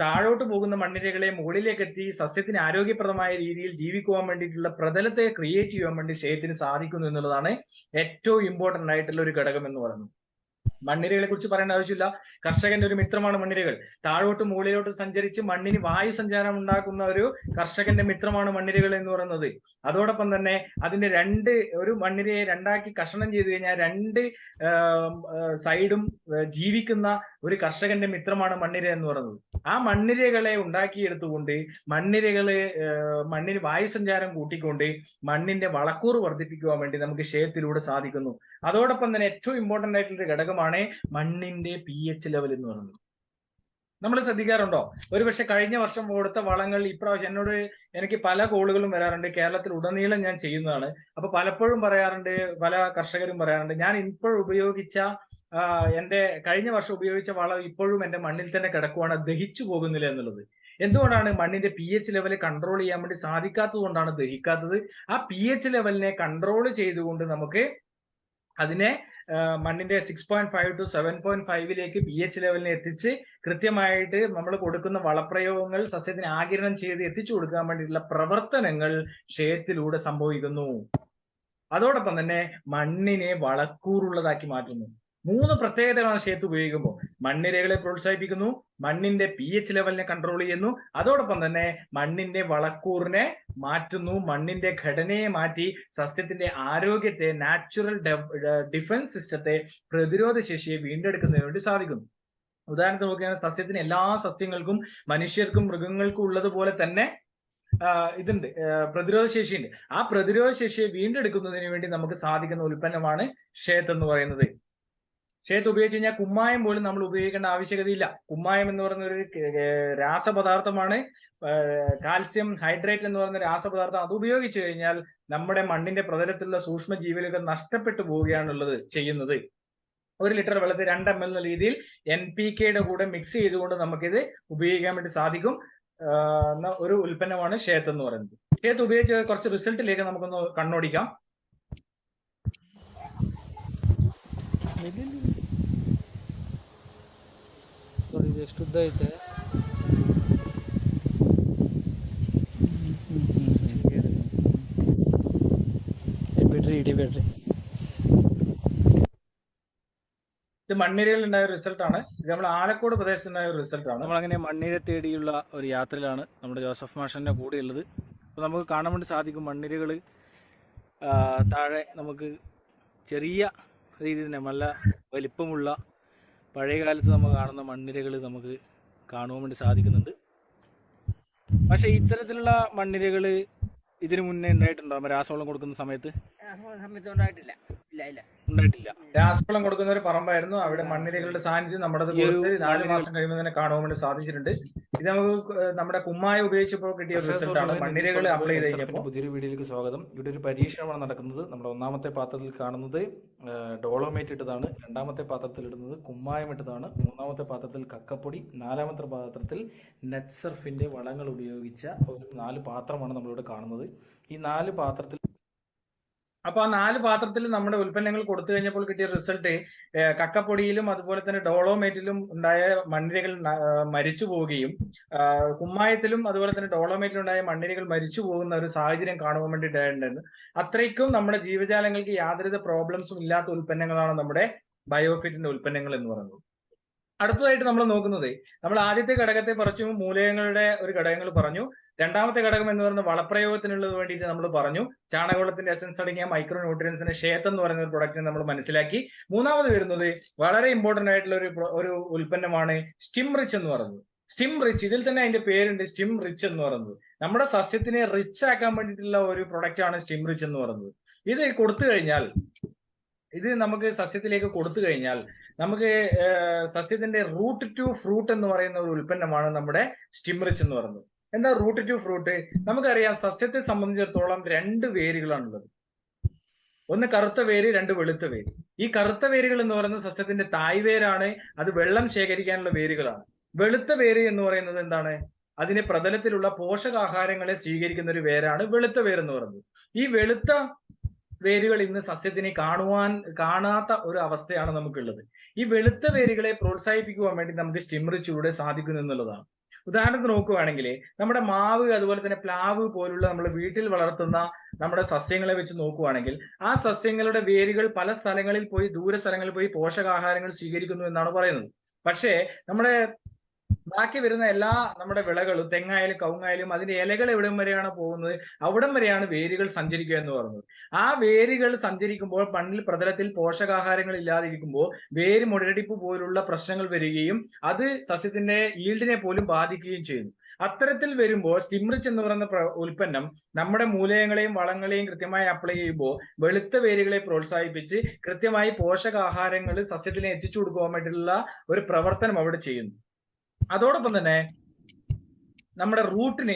താഴോട്ട് പോകുന്ന മണ്ണിരകളെ മുകളിലേക്ക് എത്തി സസ്യത്തിന് ആരോഗ്യപ്രദമായ രീതിയിൽ ജീവിക്കുവാൻ വേണ്ടിയിട്ടുള്ള പ്രതലത്തെ ക്രിയേറ്റ് ചെയ്യാൻ വേണ്ടി ഷേത്തിന് സാധിക്കുന്നു എന്നുള്ളതാണ് ഏറ്റവും ഇമ്പോർട്ടന്റ് ആയിട്ടുള്ള ഒരു ഘടകം എന്ന് പറയുന്നത്. മണ്ണിരകളെ കുറിച്ച് പറയേണ്ട ആവശ്യമില്ല. കർഷകന്റെ ഒരു മിത്രമാണ് മണ്ണിരകൾ. താഴോട്ട് മുകളിലോട്ട് സഞ്ചരിച്ച് മണ്ണിന് വായു സഞ്ചാരം ഉണ്ടാക്കുന്ന ഒരു കർഷകന്റെ മിത്രമാണ് മണ്ണിരകൾ എന്ന് പറയുന്നത്. അതോടൊപ്പം തന്നെ അതിന്റെ ഒരു മണ്ണിരയെ രണ്ടാക്കി കഷണം ചെയ്ത് കഴിഞ്ഞാൽ 2 സൈഡും ജീവിക്കുന്ന ഒരു കർഷകന്റെ മിത്രമാണ് മണ്ണിര എന്ന് പറയുന്നത്. ആ മണ്ണിരകളെ ഉണ്ടാക്കിയെടുത്തുകൊണ്ട് മണ്ണിന് വായുസഞ്ചാരം കൂട്ടിക്കൊണ്ട് മണ്ണിന്റെ വളക്കൂറ് വർദ്ധിപ്പിക്കുവാൻ വേണ്ടി നമുക്ക് ഷേത്തിലൂടെ സാധിക്കുന്നു. അതോടൊപ്പം തന്നെ ഏറ്റവും ഇമ്പോർട്ടന്റ് ആയിട്ടുള്ള ഒരു ഘടകമാണ് മണ്ണിന്റെ pH ലെവൽ എന്ന് പറയുന്നത്. നമ്മൾ ശ്രദ്ധിക്കാറുണ്ടോ? ഒരുപക്ഷെ കഴിഞ്ഞ വർഷം കൊടുത്ത വളങ്ങൾ ഇപ്രാവശ്യം എനിക്ക് പല കോളുകളും വരാറുണ്ട്. കേരളത്തിൽ ഉടനീളം ഞാൻ ചെയ്യുന്നതാണ്. അപ്പൊ പലപ്പോഴും പറയാറുണ്ട്, പല കർഷകരും പറയാറുണ്ട്, ഞാൻ ഇപ്പോഴും ഉപയോഗിച്ച എന്റെ കഴിഞ്ഞ വർഷം ഉപയോഗിച്ച വളം ഇപ്പോഴും എന്റെ മണ്ണിൽ തന്നെ കിടക്കുവാണ്, ദഹിച്ചു പോകുന്നില്ല എന്നുള്ളത്. എന്തുകൊണ്ടാണ്? മണ്ണിന്റെ pH ലെവൽ കൺട്രോൾ ചെയ്യാൻ വേണ്ടി സാധിക്കാത്തത് കൊണ്ടാണ് ദഹിക്കാത്തത്. ആ pH ലെവലിനെ കൺട്രോൾ ചെയ്തുകൊണ്ട് നമുക്ക് അതിനെ മണ്ണിന്റെ 6.5 to 7.5 pH ലെവലിനെ എത്തിച്ച് കൃത്യമായിട്ട് നമ്മൾ കൊടുക്കുന്ന വളപ്രയോഗങ്ങൾ സസ്യത്തിന് ആഗിരണം ചെയ്ത് എത്തിച്ചു കൊടുക്കാൻ വേണ്ടിയിട്ടുള്ള പ്രവർത്തനങ്ങൾ ഷേത്തിലൂടെ സംഭവിക്കുന്നു. അതോടൊപ്പം തന്നെ മണ്ണിനെ വളക്കൂറുള്ളതാക്കി മാറ്റുന്നു. 3 പ്രത്യേകതകളാണ് ഷേത്ത് ഉപയോഗിക്കുമ്പോൾ. മണ്ണിരകളെ പ്രോത്സാഹിപ്പിക്കുന്നു, മണ്ണിന്റെ pH ലെവലിനെ കൺട്രോൾ ചെയ്യുന്നു, അതോടൊപ്പം തന്നെ മണ്ണിന്റെ വളക്കൂറിനെ മാറ്റുന്നു, മണ്ണിന്റെ ഘടനയെ മാറ്റി സസ്യത്തിന്റെ ആരോഗ്യത്തെ, നാച്ചുറൽ ഡിഫൻസ് സിസ്റ്റത്തെ, പ്രതിരോധ ശേഷിയെ വീണ്ടെടുക്കുന്നതിന് വേണ്ടി സാധിക്കുന്നു. ഉദാഹരണത്തിന് നോക്കുകയാണെങ്കിൽ സസ്യത്തിന് എല്ലാ സസ്യങ്ങൾക്കും മനുഷ്യർക്കും മൃഗങ്ങൾക്കും ഉള്ളതുപോലെ തന്നെ ഇതുണ്ട്, പ്രതിരോധ ശേഷിയുണ്ട്. ആ പ്രതിരോധ ശേഷിയെ വീണ്ടെടുക്കുന്നതിന് വേണ്ടി നമുക്ക് സാധിക്കുന്ന ഉൽപ്പന്നമാണ് ഷേത്ത് എന്ന് പറയുന്നത്. ഷേത്ത് ഉപയോഗിച്ച് കഴിഞ്ഞാൽ കുമ്മായം പോലും നമ്മൾ ഉപയോഗിക്കേണ്ട ആവശ്യകതയില്ല. കുമ്മായം എന്ന് പറയുന്ന ഒരു രാസപദാർത്ഥമാണ്, കാൽസ്യം ഹൈഡ്രേറ്റ് എന്ന് പറയുന്ന രാസപദാർത്ഥം. അത് ഉപയോഗിച്ച് കഴിഞ്ഞാൽ നമ്മുടെ മണ്ണിന്റെ പ്രതലത്തിലുള്ള സൂക്ഷ്മജീവികളൊക്കെ നഷ്ടപ്പെട്ടു പോവുകയാണുള്ളത് ചെയ്യുന്നത്. 1 ലിറ്റർ വെള്ളത്തിൽ 2 ml എന്ന രീതിയിൽ NPKയുടെ കൂടെ മിക്സ് ചെയ്തുകൊണ്ട് നമുക്കിത് ഉപയോഗിക്കാൻ വേണ്ടി സാധിക്കും ഒരു ഉൽപ്പന്നമാണ് ഷേത്ത് എന്ന് പറയുന്നത്. ഷേത്ത് ഉപയോഗിച്ച് കുറച്ച് റിസൾട്ടിലേക്ക് നമുക്കൊന്ന് കണ്ണോടിക്കാം. ಎಷ್ಟು ಉದ್ದ ಐತೆ? ಬಿಡ್ರಿ, ಇಡಿಬೇಡ್ರಿ. ഇത് മണ്ണിരയിൽ ഉണ്ടായ ഒരു റിസൾട്ടാണ്. ഇത് നമ്മൾ ആലക്കോട് പ്രദേശത്തുണ്ടായ ഒരു റിസൾട്ടാണ്. നമ്മളങ്ങനെ മണ്ണിര തേടിയുള്ള ഒരു യാത്രയിലാണ് നമ്മുടെ ജോസഫ് മാഷന്റെ കൂടെ ഉള്ളത്. അപ്പോൾ നമുക്ക് കാണാൻ വേണ്ടി സാധിക്കും മണ്ണിരകൾ താഴെ നമുക്ക് ചെറിയ രീതിയിൽ തന്നെ നല്ല വലിപ്പമുള്ള പഴയ കാലത്ത് നമ്മൾ കാണുന്ന മണ്ണിരകൾ നമുക്ക് കാണുവാൻ വേണ്ടി സാധിക്കുന്നുണ്ട്. പക്ഷെ ഇത്തരത്തിലുള്ള മണ്ണിരകള് ഇതിനു മുന്നേ ഉണ്ടായിട്ടുണ്ടോ രാസവളം കൊടുക്കുന്ന സമയത്ത്? സമയത്ത് ഉണ്ടായിട്ടില്ല. ഇല്ല ഇല്ല. ഉണ്ടായിട്ടില്ല. രാസവളം കൊടുക്കുന്ന ഒരു പറമ്പായിരുന്നു. അവിടെ മണ്ണിരകളുടെ സാന്നിധ്യം നമ്മുടെ ഈ ഒരു കൊടുത്ത് 4 മണ്ണിരകൾ മാസം കഴിയുമ്പോൾ തന്നെ കാണുവാൻ വേണ്ടി സാധിച്ചിട്ടുണ്ട്. ഇത് നമുക്ക് നമ്മുടെ കുമ്മായ ഉപയോഗിച്ചപ്പോൾ കിട്ടിയ ഒരു റിസൾട്ട് ആണ്. മണ്ണിരകൾ അപ്ലൈ ചെയ്ത് കഴിഞ്ഞപ്പോൾ. പുതിയൊരു വീഡിയോയിലേക്ക് സ്വാഗതം. ഇവിടെ ഒരു പരീക്ഷണമാണ് നടക്കുന്നത്. നമ്മുടെ ഒന്നാമത്തെ പാത്രത്തിൽ കാണുന്നത് ഡോളോമേറ്റ് ഇട്ടതാണ്, രണ്ടാമത്തെ പാത്രത്തിൽ ഇടുന്നത് കുമ്മായം ഇട്ടതാണ്, മൂന്നാമത്തെ പാത്രത്തിൽ കക്കപ്പൊടി, നാലാമത്തെ പാത്രത്തിൽ നെറ്റ്സർഫിന്റെ വളങ്ങൾ ഉപയോഗിച്ച ഒരു 4 പാത്രമാണ് നമ്മളിവിടെ കാണുന്നത്. ഈ 4 പാത്രത്തിൽ അപ്പൊ ആ 4 പാത്രത്തിൽ നമ്മുടെ ഉൽപ്പന്നങ്ങൾ കൊടുത്തു കഴിഞ്ഞപ്പോൾ കിട്ടിയ റിസൾട്ട് കക്കപ്പൊടിയിലും അതുപോലെ തന്നെ ഡോളോമേറ്റിലും ഉണ്ടായ മണ്ണിരകൾ മരിച്ചു പോവുകയും കുമ്മായത്തിലും അതുപോലെ തന്നെ ഡോളോമേറ്റിലും ഉണ്ടായ മണ്ണിരകൾ മരിച്ചു പോകുന്ന ഒരു സാഹചര്യം കാണുവാൻ വേണ്ടിയിട്ടായിരുന്നു. അത്രയ്ക്കും നമ്മുടെ ജീവജാലങ്ങൾക്ക് യാതൊരുവിധ പ്രോബ്ലംസും ഇല്ലാത്ത ഉൽപ്പന്നങ്ങളാണ് നമ്മുടെ ബയോഫിറ്റിന്റെ ഉൽപ്പന്നങ്ങൾ എന്ന് പറയുന്നത്. അടുത്തതായിട്ട് നമ്മൾ നോക്കുന്നത്, നമ്മൾ ആദ്യത്തെ ഘടകത്തെ കുറച്ച് മൂലകങ്ങളുടെ ഒരു ഘടകങ്ങൾ പറഞ്ഞു. രണ്ടാമത്തെ ഘടകം എന്ന് പറയുന്നത് വളപ്രയോഗത്തിനുള്ളത് വേണ്ടിയിട്ട് നമ്മൾ പറഞ്ഞു. ചാണകവെള്ളത്തിന്റെ എസൻസ് അടങ്ങിയ മൈക്രോ ന്യൂട്രിയൻസിന്റെ ഷേത്ത് എന്ന് പറയുന്ന ഒരു പ്രൊഡക്റ്റ് നമ്മൾ മനസ്സിലാക്കി. മൂന്നാമത് വരുന്നത് വളരെ ഇമ്പോർട്ടന്റ് ആയിട്ടുള്ള ഒരു ഉൽപ്പന്നമാണ് സ്റ്റിം റിച്ച് എന്ന് പറയുന്നത്. സ്റ്റിം റിച്ച്, ഇതിൽ തന്നെ അതിന്റെ പേരുണ്ട്, സ്റ്റിം റിച്ച് എന്ന് പറയുന്നത്. നമ്മുടെ സസ്യത്തിനെ റിച്ച് ആക്കാൻ വേണ്ടിയിട്ടുള്ള ഒരു പ്രൊഡക്റ്റ് ആണ് സ്റ്റിം റിച്ച് എന്ന് പറയുന്നത്. ഇത് കൊടുത്തു കഴിഞ്ഞാൽ, ഇത് നമുക്ക് സസ്യത്തിലേക്ക് കൊടുത്തു കഴിഞ്ഞാൽ നമുക്ക് സസ്യത്തിന്റെ റൂട്ട് ടു ഫ്രൂട്ട് എന്ന് പറയുന്ന ഒരു ഉൽപ്പന്നമാണ് നമ്മുടെ സ്റ്റിം റിച്ച് എന്ന് പറയുന്നത്. എന്താ റൂട്ട് ടു ഫ്രൂട്ട്? നമുക്കറിയാം സസ്യത്തെ സംബന്ധിച്ചിടത്തോളം 2 വേരുകളാണുള്ളത്. ഒന്ന് കറുത്ത വേര്, 2 വെളുത്ത വേര്. ഈ കറുത്ത വേരുകൾ എന്ന് പറയുന്നത് സസ്യത്തിന്റെ തായ് വേരാണ്. അത് വെള്ളം ശേഖരിക്കാനുള്ള വേരുകളാണ്. വെളുത്ത വേര് എന്ന് പറയുന്നത് എന്താണ്? അതിന്റെ പ്രതലത്തിലുള്ള പോഷകാഹാരങ്ങളെ സ്വീകരിക്കുന്ന ഒരു വേരാണ് വെളുത്ത വേര് എന്ന് പറയുന്നത്. ഈ വെളുത്ത വേരുകൾ ഇന്ന് സസ്യത്തിനെ കാണാത്ത ഒരു അവസ്ഥയാണ് നമുക്കുള്ളത്. ഈ വെളുത്ത വേരുകളെ പ്രോത്സാഹിപ്പിക്കുവാൻ വേണ്ടി നമുക്ക് സ്റ്റിം റിച്ചിലൂടെ സാധിക്കുന്നു എന്നുള്ളതാണ്. ഉദാഹരണത്തിന് നോക്കുകയാണെങ്കിൽ നമ്മുടെ മാവ് അതുപോലെ തന്നെ പ്ലാവ് പോലുള്ള നമ്മൾ വീട്ടിൽ വളർത്തുന്ന നമ്മുടെ സസ്യങ്ങളെ വെച്ച് നോക്കുകയാണെങ്കിൽ ആ സസ്യങ്ങളുടെ വേരുകൾ പല സ്ഥലങ്ങളിൽ പോയി, ദൂര സ്ഥലങ്ങളിൽ പോയി പോഷകാഹാരങ്ങൾ സ്വീകരിക്കുന്നു എന്നാണ് പറയുന്നത്. പക്ഷേ നമ്മുടെ ബാക്കി വരുന്ന എല്ലാ നമ്മുടെ വിളകളും, തെങ്ങായാലും കവുങ്ങായാലും, അതിന്റെ ഇലകൾ എവിടം വരെയാണ് പോകുന്നത് അവിടം വരെയാണ് വേരുകൾ സഞ്ചരിക്കുക എന്ന് പറയുന്നത്. ആ വേരുകൾ സഞ്ചരിക്കുമ്പോൾ മണ്ണിൽ പ്രതലത്തിൽ പോഷകാഹാരങ്ങൾ ഇല്ലാതിരിക്കുമ്പോൾ വേര് മുരടിപ്പ് പോലുള്ള പ്രശ്നങ്ങൾ വരികയും അത് സസ്യത്തിന്റെ ഈൽഡിനെ പോലും ബാധിക്കുകയും ചെയ്യുന്നു. അത്തരത്തിൽ വരുമ്പോൾ സ്റ്റിം റിച്ച് എന്ന് പറയുന്ന ഉൽപ്പന്നം നമ്മുടെ മൂലകങ്ങളെയും വളങ്ങളെയും കൃത്യമായി അപ്ലൈ ചെയ്യുമ്പോൾ വെളുത്ത വേരുകളെ പ്രോത്സാഹിപ്പിച്ച് കൃത്യമായി പോഷകാഹാരങ്ങൾ സസ്യത്തിനെ എത്തിച്ചു കൊടുക്കുവാൻ വേണ്ടിയിട്ടുള്ള ഒരു പ്രവർത്തനം അവിടെ ചെയ്യുന്നു. അതോടൊപ്പം തന്നെ നമ്മുടെ റൂട്ടിനെ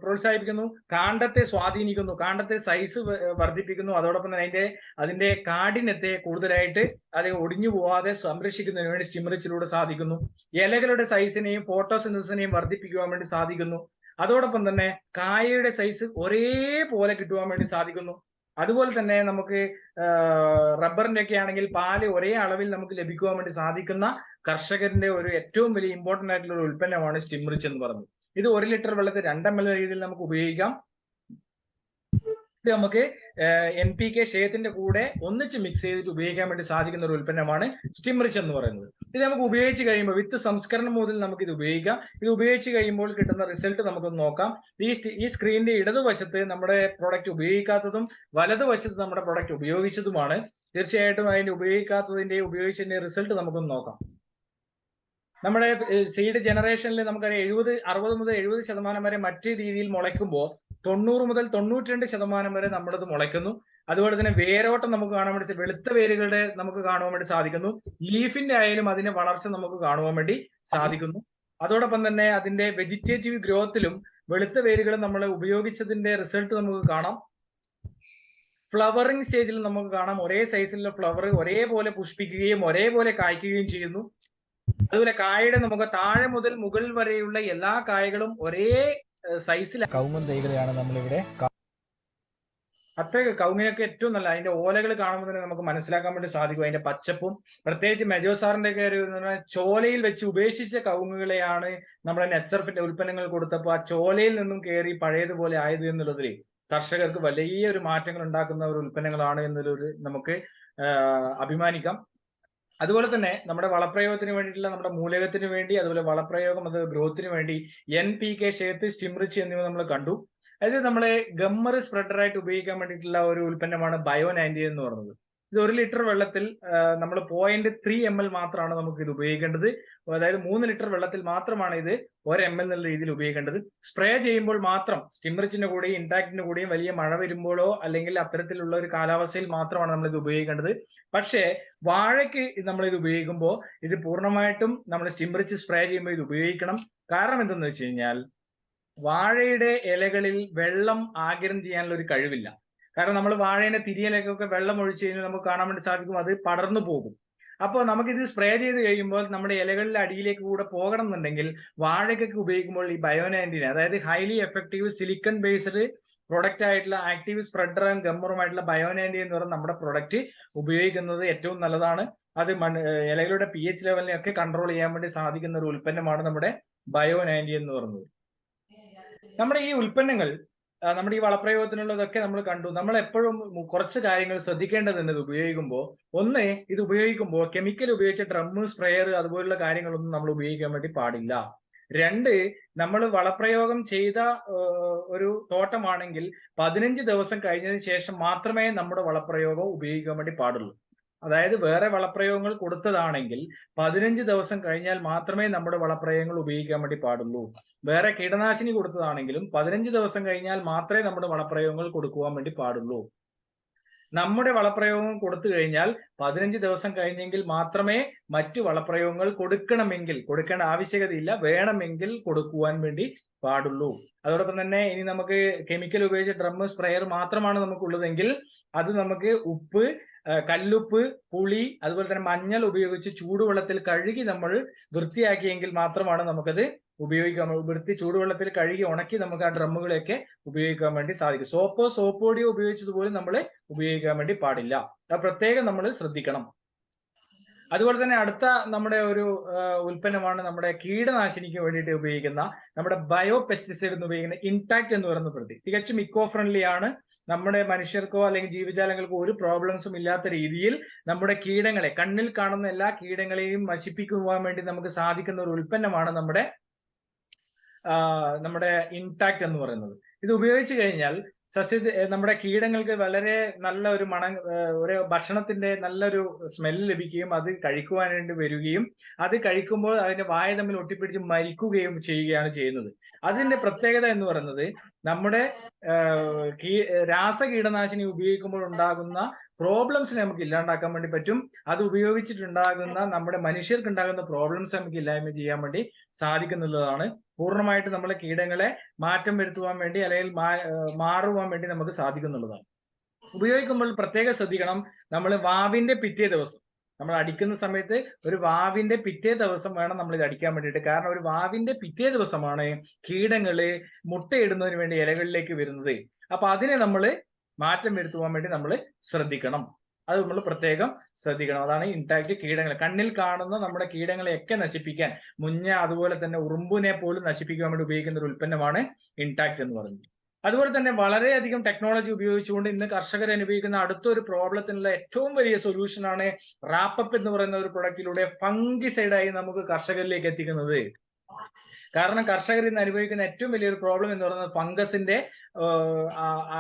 പ്രോത്സാഹിപ്പിക്കുന്നു, കാണ്ഡത്തെ സ്വാധീനിക്കുന്നു, കാണ്ഡത്തെ സൈസ് വർദ്ധിപ്പിക്കുന്നു. അതോടൊപ്പം തന്നെ അതിന്റെ കാഠിന്യത്തെ കൂടുതലായിട്ട് അത് ഒടിഞ്ഞു പോവാതെ സംരക്ഷിക്കുന്നതിന് വേണ്ടി സ്റ്റിം റിച്ചിലൂടെ സാധിക്കുന്നു. ഇലകളുടെ സൈസിനെയും ഫോട്ടോസിന്തസിനെയും വർദ്ധിപ്പിക്കുവാൻ വേണ്ടി സാധിക്കുന്നു. അതോടൊപ്പം തന്നെ കായയുടെ സൈസ് ഒരേപോലെ കിട്ടുവാൻ വേണ്ടി സാധിക്കുന്നു. അതുപോലെ തന്നെ നമുക്ക് റബ്ബറിന്റെ ഒക്കെ ആണെങ്കിൽ പാല് ഒരേ അളവിൽ നമുക്ക് ലഭിക്കുവാൻ വേണ്ടി സാധിക്കുന്ന കർഷകരുടെ ഒരു ഏറ്റവും വലിയ ഇമ്പോർട്ടന്റ് ആയിട്ടുള്ള ഒരു ഉൽപ്പന്നമാണ് സ്റ്റിം റിച്ച് എന്ന് പറയുന്നത്. ഇത് 1 ലിറ്റർ വെള്ളത്തിൽ 2 ml രീതിയിൽ നമുക്ക് ഉപയോഗിക്കാം. ഇത് നമുക്ക് NPK ഷേയത്തിന്റെ കൂടെ ഒന്നിച്ച് മിക്സ് ചെയ്തിട്ട് ഉപയോഗിക്കാൻ വേണ്ടി സാധിക്കുന്ന ഒരു ഉൽപ്പന്നമാണ് സ്റ്റിം റിച്ച് എന്ന് പറയുന്നത്. ഇത് നമുക്ക് ഉപയോഗിച്ച് കഴിയുമ്പോൾ വിത്ത് സംസ്കരണം മുതൽ നമുക്ക് ഇത് ഉപയോഗിക്കാം. ഇത് ഉപയോഗിച്ച് കഴിയുമ്പോൾ കിട്ടുന്ന റിസൾട്ട് നമുക്കൊന്ന് നോക്കാം. ഈ സ്ക്രീനിന്റെ ഇടതുവശത്ത് നമ്മുടെ പ്രൊഡക്റ്റ് ഉപയോഗിക്കാത്തതും വലതുവശത്ത് നമ്മുടെ പ്രൊഡക്റ്റ് ഉപയോഗിച്ചതുമാണ്. തീർച്ചയായിട്ടും അതിന്റെ ഉപയോഗിച്ചതിന്റെ റിസൾട്ട് നമുക്കൊന്ന് നോക്കാം. നമ്മുടെ സീഡ് ജനറേഷനിൽ നമുക്കറിയാം 60 മുതൽ 70% വരെ മറ്റു രീതിയിൽ മുളയ്ക്കുമ്പോൾ 90 മുതൽ 92% വരെ നമ്മളത് മുളയ്ക്കുന്നു. അതുപോലെ തന്നെ വേരോട്ടം നമുക്ക് കാണാൻ വേണ്ടി, വെളുത്ത വേരുകളുടെ നമുക്ക് കാണുവാൻ വേണ്ടി സാധിക്കുന്നു. ലീഫിന്റെ ആയാലും അതിന്റെ വളർച്ച നമുക്ക് കാണുവാൻ വേണ്ടി സാധിക്കുന്നു. അതോടൊപ്പം തന്നെ അതിന്റെ വെജിറ്റേറ്റീവ് ഗ്രോത്തിലും വെളുത്ത വേരുകൾ നമ്മൾ ഉപയോഗിച്ചതിന്റെ റിസൾട്ട് നമുക്ക് കാണാം. ഫ്ലവറിംഗ് സ്റ്റേജിൽ നമുക്ക് കാണാം ഒരേ സൈസിലുള്ള ഫ്ലവർ ഒരേപോലെ പുഷ്പിക്കുകയും ഒരേപോലെ കായ്ക്കുകയും ചെയ്യുന്നു. അതുപോലെ കായയുടെ നമുക്ക് താഴെ മുതൽ മുകൾ വരെയുള്ള എല്ലാ കായകളും ഒരേ സൈസിൽ കവുങ്ങും തൈകളെയാണ് നമ്മളിവിടെ. കവുങ്ങിനൊക്കെ ഏറ്റവും നല്ല അതിന്റെ ഓലകൾ കാണുമ്പോൾ തന്നെ നമുക്ക് മനസ്സിലാക്കാൻ വേണ്ടി സാധിക്കും അതിന്റെ പച്ചപ്പും. പ്രത്യേകിച്ച് മെജോസാറിന്റെ ഒക്കെ ഒരു ചോലയിൽ വെച്ച് ഉപേക്ഷിച്ച കവുങ്ങുകളെയാണ് നമ്മുടെ നെറ്റ്സർഫിന്റെ ഉൽപ്പന്നങ്ങൾ കൊടുത്തപ്പോൾ ആ ചോലയിൽ നിന്നും കയറി പഴയതുപോലെ ആയത് എന്നുള്ളതിൽ കർഷകർക്ക് വലിയൊരു മാറ്റങ്ങൾ ഉണ്ടാക്കുന്ന ഒരു ഉൽപ്പന്നങ്ങളാണ് എന്നുള്ളൊരു നമുക്ക് അഭിമാനിക്കാം. അതുപോലെ തന്നെ നമ്മുടെ വളപ്രയോഗത്തിന് വേണ്ടിയിട്ടുള്ള നമ്മുടെ മൂലകത്തിന് വേണ്ടി, അതുപോലെ വളപ്രയോഗം അത് ഗ്രോത്തിന് വേണ്ടി NPK ഷേത്ത്, സ്റ്റിം റിച്ച് എന്നിവ നമ്മൾ കണ്ടു. അതായത് നമ്മളെ ഗമ്മർ സ്പ്രെഡർ ആയിട്ട് ഉപയോഗിക്കാൻ വേണ്ടിയിട്ടുള്ള ഒരു ഉൽപ്പന്നമാണ് ബയോ 90 എന്ന് പറയുന്നത്. ഇത് 1 ലിറ്റർ വെള്ളത്തിൽ നമ്മൾ 0.3 ml മാത്രമാണ് നമുക്ക് ഇത് ഉപയോഗിക്കേണ്ടത്. അതായത് 3 ലിറ്റർ വെള്ളത്തിൽ മാത്രമാണ് ഇത് 1 ml എന്നുള്ള രീതിയിൽ ഉപയോഗിക്കേണ്ടത്. സ്പ്രേ ചെയ്യുമ്പോൾ മാത്രം സ്റ്റിംറിച്ചിന്റെ കൂടെയും ഇൻടാക്റ്റിന്റെ കൂടെയും വലിയ മഴ വരുമ്പോഴോ അല്ലെങ്കിൽ അത്തരത്തിലുള്ള ഒരു കാലാവസ്ഥയിൽ മാത്രമാണ് നമ്മൾ ഇത് ഉപയോഗിക്കേണ്ടത്. പക്ഷേ വാഴയ്ക്ക് നമ്മൾ ഇത് ഉപയോഗിക്കുമ്പോൾ ഇത് പൂർണ്ണമായിട്ടും നമ്മൾ സ്റ്റിംറിച്ച് സ്പ്രേ ചെയ്യുമ്പോൾ ഇത് ഉപയോഗിക്കണം. കാരണം എന്തെന്ന് വെച്ച് കഴിഞ്ഞാൽ വാഴയുടെ ഇലകളിൽ വെള്ളം ആഗിരണം ചെയ്യാനുള്ള ഒരു കഴിവില്ല. കാരണം നമ്മൾ വാഴയുടെ തിരിയിലേക്കൊക്കെ വെള്ളം ഒഴിച്ചു കഴിഞ്ഞാൽ നമുക്ക് കാണാൻ വേണ്ടി സാധിക്കും, അത് പടർന്നു പോകും. അപ്പോൾ നമുക്കിത് സ്പ്രേ ചെയ്ത് കഴിയുമ്പോൾ നമ്മുടെ ഇലകളിലെ അടിയിലേക്ക് കൂടെ പോകണം എന്നുണ്ടെങ്കിൽ വാഴയ്ക്കൊക്കെ ഉപയോഗിക്കുമ്പോൾ ഈ ബയോ-19 അതായത് highly effective silicon based product ആയിട്ടുള്ള ആക്റ്റീവ് സ്പ്രെഡറും ഗമ്മറുമായിട്ടുള്ള ബയോ-19 എന്ന് പറയുന്ന നമ്മുടെ പ്രൊഡക്റ്റ് ഉപയോഗിക്കുന്നത് ഏറ്റവും നല്ലതാണ്. അത് ഇലകളുടെ pH ലെവലിനെയൊക്കെ കൺട്രോൾ ചെയ്യാൻ വേണ്ടി സാധിക്കുന്ന ഒരു ഉൽപ്പന്നമാണ് നമ്മുടെ ബയോ-19 എന്ന് പറയുന്നത്. നമ്മുടെ ഈ ഉൽപ്പന്നങ്ങൾ നമ്മുടെ ഈ വളപ്രയോഗത്തിനുള്ളതൊക്കെ നമ്മൾ കണ്ടു. നമ്മൾ എപ്പോഴും കുറച്ച് കാര്യങ്ങൾ ശ്രദ്ധിക്കേണ്ടതുണ്ട് ഇത് ഉപയോഗിക്കുമ്പോൾ. ഒന്ന്, ഇത് ഉപയോഗിക്കുമ്പോൾ കെമിക്കൽ ഉപയോഗിച്ച ഡ്രം, സ്പ്രെയർ അതുപോലുള്ള കാര്യങ്ങളൊന്നും നമ്മൾ ഉപയോഗിക്കാൻ വേണ്ടി പാടില്ല. 2, നമ്മൾ വളപ്രയോഗം ചെയ്ത ഒരു തോട്ടമാണെങ്കിൽ 15 ദിവസം കഴിഞ്ഞതിന് ശേഷം മാത്രമേ നമ്മുടെ വളപ്രയോഗം ഉപയോഗിക്കാൻ വേണ്ടി പാടുള്ളൂ. അതായത് വേറെ വളപ്രയോഗങ്ങൾ കൊടുത്തതാണെങ്കിൽ 15 ദിവസം കഴിഞ്ഞാൽ മാത്രമേ നമ്മുടെ വളപ്രയോഗങ്ങൾ ഉപയോഗിക്കാൻ വേണ്ടി പാടുള്ളൂ. വേറെ കീടനാശിനി കൊടുത്തതാണെങ്കിലും 15 ദിവസം കഴിഞ്ഞാൽ മാത്രമേ നമ്മുടെ വളപ്രയോഗങ്ങൾ കൊടുക്കുവാൻ വേണ്ടി പാടുള്ളൂ. നമ്മുടെ വളപ്രയോഗം കൊടുത്തു കഴിഞ്ഞാൽ 15 ദിവസം കഴിഞ്ഞെങ്കിൽ മാത്രമേ മറ്റു വളപ്രയോഗങ്ങൾ കൊടുക്കേണ്ട ആവശ്യകതയില്ല, വേണമെങ്കിൽ കൊടുക്കുവാൻ വേണ്ടി പാടുള്ളൂ. അതോടൊപ്പം തന്നെ ഇനി നമുക്ക് കെമിക്കൽ ഉപയോഗിച്ച ഡ്രം, സ്പ്രെയർ മാത്രമാണ് നമുക്കുള്ളതെങ്കിൽ അത് നമുക്ക് ഉപ്പ്, കല്ലുപ്പ്, പുളി അതുപോലെ തന്നെ മഞ്ഞൾ ഉപയോഗിച്ച് ചൂടുവെള്ളത്തിൽ കഴുകി നമ്മൾ വൃത്തിയാക്കിയെങ്കിൽ മാത്രമാണ് നമുക്കത് ഉപയോഗിക്കാൻ ചൂടുവെള്ളത്തിൽ കഴുകി ഉണക്കി നമുക്ക് ആ ഡ്രമ്മുകളെയൊക്കെ ഉപയോഗിക്കാൻ വേണ്ടി സാധിക്കും. സോപ്പ് പൊടിയോ ഉപയോഗിച്ചതുപോലും നമ്മൾ ഉപയോഗിക്കാൻ വേണ്ടി പാടില്ല. അത് പ്രത്യേകം നമ്മൾ ശ്രദ്ധിക്കണം. അതുപോലെ തന്നെ അടുത്ത നമ്മുടെ ഒരു ഉൽപ്പന്നമാണ് നമ്മുടെ കീടനാശിനിക്ക് വേണ്ടിയിട്ട് ഉപയോഗിക്കുന്ന നമ്മുടെ ബയോ പെസ്റ്റിസൈഡ് എന്ന് ഉപയോഗിക്കുന്ന ഇൻടാക്ട് എന്ന് പറയുന്ന പ്രതി. തികച്ചും ഇക്കോ ഫ്രണ്ട്ലി ആണ്. നമ്മുടെ മനുഷ്യർക്കോ അല്ലെങ്കിൽ ജീവജാലങ്ങൾക്കോ ഒരു പ്രോബ്ലംസും ഇല്ലാത്ത രീതിയിൽ നമ്മുടെ കീടങ്ങളെ, കണ്ണിൽ കാണുന്ന എല്ലാ കീടങ്ങളെയും നശിപ്പിക്കുവാൻ വേണ്ടി നമുക്ക് സാധിക്കുന്ന ഒരു ഉൽപ്പന്നമാണ് നമ്മുടെ ഇൻടാക്ട് എന്ന് പറയുന്നത്. ഇത് ഉപയോഗിച്ചു കഴിഞ്ഞാൽ നമ്മുടെ കീടങ്ങൾക്ക് വളരെ നല്ല ഒരു ഒരു ഭക്ഷണത്തിന്റെ നല്ലൊരു സ്മെല്ല് ലഭിക്കുകയും അത് കഴിക്കുവാൻ വേണ്ടി വരികയും അത് കഴിക്കുമ്പോൾ അതിന്റെ വായ തമ്മിൽ ഒട്ടിപ്പിടിച്ച് മരിക്കുകയും ചെയ്യുകയാണ് ചെയ്യുന്നത്. അതിന്റെ പ്രത്യേകത എന്ന് പറയുന്നത് നമ്മുടെ രാസകീടനാശിനി ഉപയോഗിക്കുമ്പോൾ ഉണ്ടാകുന്ന പ്രോബ്ലംസിനെ നമുക്ക് ഇല്ലാണ്ടാക്കാൻ വേണ്ടി പറ്റും. അത് ഉപയോഗിച്ചിട്ടുണ്ടാകുന്ന നമ്മുടെ മനുഷ്യർക്ക് ഉണ്ടാകുന്ന പ്രോബ്ലംസ് നമുക്ക് ഇല്ലായ്മ ചെയ്യാൻ വേണ്ടി സാധിക്കുന്നുള്ളതാണ്. പൂർണ്ണമായിട്ട് നമ്മളെ കീടങ്ങളെ മാറ്റം വരുത്തുവാൻ വേണ്ടി അല്ലെങ്കിൽ മാറുവാൻ വേണ്ടി നമുക്ക് സാധിക്കുന്നുള്ളതാണ്. ഉപയോഗിക്കുമ്പോൾ പ്രത്യേകം ശ്രദ്ധിക്കണം, നമ്മൾ വാവിന്റെ പിറ്റേ ദിവസം നമ്മൾ അടിക്കുന്ന സമയത്ത് ഒരു വാവിന്റെ പിറ്റേ ദിവസം വേണം നമ്മൾ ഇത് അടിക്കാൻ വേണ്ടിയിട്ട്. കാരണം ഒരു വാവിന്റെ പിറ്റേ ദിവസമാണ് കീടങ്ങള് മുട്ടയിടുന്നതിന് വേണ്ടി ഇലകളിലേക്ക് വരുന്നത്. അപ്പൊ അതിനെ നമ്മൾ മാറ്റം വരുത്തുവാൻ വേണ്ടി നമ്മൾ ശ്രദ്ധിക്കണം. അത് നമ്മൾ പ്രത്യേകം ശ്രദ്ധിക്കണം. അതാണ് ഇൻടാക്ട്. കീടങ്ങളെ, കണ്ണിൽ കാണുന്ന നമ്മുടെ കീടങ്ങളെയൊക്കെ നശിപ്പിക്കാൻ, മുഞ്ഞ അതുപോലെ തന്നെ ഉറുമ്പിനെ പോലും നശിപ്പിക്കാൻ വേണ്ടി ഉപയോഗിക്കുന്ന ഒരു ഉൽപ്പന്നമാണ് ഇൻടാക്ട് എന്ന് പറയുന്നത്. അതുപോലെ തന്നെ വളരെയധികം ടെക്നോളജി ഉപയോഗിച്ചുകൊണ്ട് ഇന്ന് കർഷകർ അനുഭവിക്കുന്ന അടുത്തൊരു പ്രോബ്ലത്തിനുള്ള ഏറ്റവും വലിയ സൊല്യൂഷനാണ് റാപ്പപ്പ് എന്ന് പറയുന്ന ഒരു പ്രൊഡക്റ്റിലൂടെ ഫംഗിസൈഡായി നമുക്ക് കർഷകരിലേക്ക് എത്തിക്കുന്നത്. കാരണം കർഷകർ ഇന്ന് അനുഭവിക്കുന്ന ഏറ്റവും വലിയൊരു പ്രോബ്ലം എന്ന് പറയുന്നത് ഫംഗസിന്റെ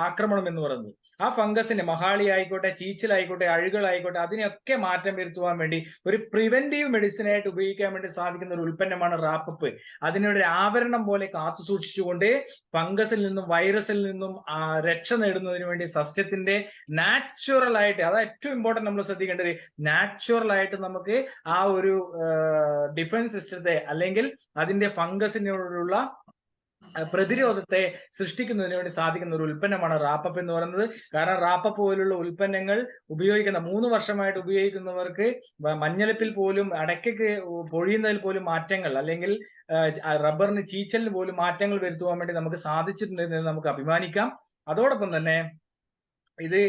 ആക്രമണം എന്ന് പറയുന്നത്. ആ ഫംഗസിന്റെ മഹാളി ആയിക്കോട്ടെ, ചീച്ചിലായിക്കോട്ടെ, അഴുകളായിക്കോട്ടെ, അതിനെയൊക്കെ മാറ്റം വരുത്തുവാൻ വേണ്ടി ഒരു പ്രിവെന്റീവ് മെഡിസിൻ ആയിട്ട് ഉപയോഗിക്കാൻ വേണ്ടി സാധിക്കുന്ന ഒരു ഉൽപ്പന്നമാണ് റാപ്പപ്പ്. അതിനൊരു ആവരണം പോലെ കാത്തു സൂക്ഷിച്ചുകൊണ്ട് ഫംഗസിൽ നിന്നും വൈറസിൽ നിന്നും രക്ഷ നേടുന്നതിന് വേണ്ടി സസ്യത്തിന്റെ നാച്ചുറൽ ആയിട്ട്, അതാണ് ഏറ്റവും ഇമ്പോർട്ടന്റ് നമ്മൾ ശ്രദ്ധിക്കേണ്ടത്, നാച്ചുറൽ ആയിട്ട് നമുക്ക് ആ ഒരു ഡിഫൻസ് സിസ്റ്റത്തെ അല്ലെങ്കിൽ അതിന്റെ ഫംഗസിനോടുള്ള പ്രതിരോധത്തെ സൃഷ്ടിക്കുന്നതിന് വേണ്ടി സാധിക്കുന്ന ഒരു ഉൽപ്പന്നമാണ് റാപ്പപ്പ് എന്ന് പറയുന്നത്. കാരണം റാപ്പപ്പ് പോലുള്ള ഉൽപ്പന്നങ്ങൾ ഉപയോഗിക്കുന്ന 3 വർഷമായിട്ട് ഉപയോഗിക്കുന്നവർക്ക് മഞ്ഞളിപ്പിൽ പോലും, അടയ്ക്കയ്ക്ക് പൊഴിയുന്നതിൽ പോലും മാറ്റങ്ങൾ, അല്ലെങ്കിൽ റബ്ബറിന് ചീച്ചലിന് പോലും മാറ്റങ്ങൾ വരുത്തുവാൻ വേണ്ടി നമുക്ക് സാധിച്ചിട്ടുണ്ടെന്ന് നമുക്ക് അഭിമാനിക്കാം. അതോടൊപ്പം തന്നെ ഇത്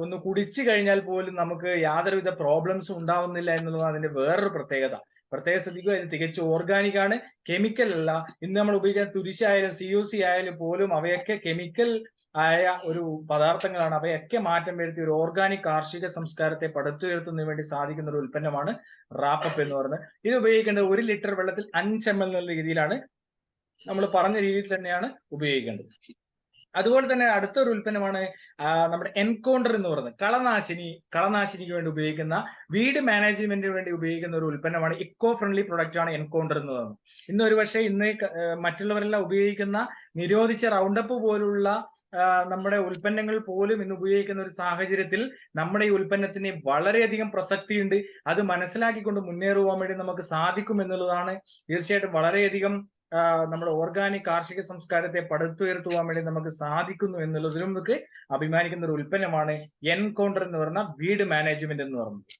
ഒന്ന് കുടിച്ചു കഴിഞ്ഞാൽ പോലും നമുക്ക് യാതൊരുവിധ പ്രോബ്ലംസും ഉണ്ടാവുന്നില്ല എന്നുള്ളതാണ് അതിന്റെ വേറൊരു പ്രത്യേകത. പ്രത്യേകം ശ്രദ്ധിക്കുക, ഇത് തികച്ചും ഓർഗാനിക് ആണ്, കെമിക്കൽ അല്ല. ഇന്ന് നമ്മൾ ഉപയോഗിക്കുന്ന തുരിശായാലും CUC ആയാലും പോലും അവയൊക്കെ കെമിക്കൽ ആയ ഒരു പദാർത്ഥങ്ങളാണ്. അവയൊക്കെ മാറ്റം വരുത്തി ഒരു ഓർഗാനിക് കാർഷിക സംസ്കാരത്തെ പടുത്തുയർത്തുന്നതിന് വേണ്ടി സാധിക്കുന്ന ഒരു ഉൽപ്പന്നമാണ് റാപ്പപ്പ് എന്ന് പറയുന്നത്. ഇത് ഉപയോഗിക്കേണ്ടത് 1 ലിറ്റർ വെള്ളത്തിൽ 5 ml എന്നുള്ള രീതിയിലാണ്, നമ്മൾ പറഞ്ഞ രീതിയിൽ തന്നെയാണ് ഉപയോഗിക്കേണ്ടത്. അതുപോലെ തന്നെ അടുത്തൊരു ഉൽപ്പന്നമാണ് നമ്മുടെ എൻകൗണ്ടർ എന്ന് പറയുന്നത് കളനാശിനിക്ക് വേണ്ടി ഉപയോഗിക്കുന്ന വീട് മാനേജ്മെന്റിന് വേണ്ടി ഉപയോഗിക്കുന്ന ഒരു ഉൽപ്പന്നമാണ്. ഇക്കോ ഫ്രണ്ട്ലി പ്രൊഡക്റ്റ് ആണ് എൻകൗണ്ടർ എന്ന് പറയുന്നത്. ഇന്ന് ഒരു പക്ഷേ മറ്റുള്ളവരെല്ലാം ഉപയോഗിക്കുന്ന നിരോധിച്ച റൗണ്ടപ്പ് പോലുള്ള നമ്മുടെ ഉൽപ്പന്നങ്ങൾ പോലും ഇന്ന് ഉപയോഗിക്കുന്ന ഒരു സാഹചര്യത്തിൽ നമ്മുടെ ഈ ഉൽപ്പന്നത്തിന് വളരെയധികം പ്രസക്തിയുണ്ട്. അത് മനസ്സിലാക്കിക്കൊണ്ട് മുന്നേറുവാൻ വേണ്ടി നമുക്ക് സാധിക്കും എന്നുള്ളതാണ് തീർച്ചയായിട്ടും വളരെയധികം നമ്മുടെ ഓർഗാനിക് കാർഷിക സംസ്കാരത്തെ പടുത്തുയർത്തുവാൻ വേണ്ടി നമുക്ക് സാധിക്കുന്നു എന്നുള്ളതിലും നമുക്ക് അഭിമാനിക്കുന്ന ഒരു ഉൽപ്പന്നമാണ് എൻകൗണ്ടർ എന്ന് പറയുന്ന വീട് മാനേജ്മെന്റ് എന്ന് പറയുന്നത്.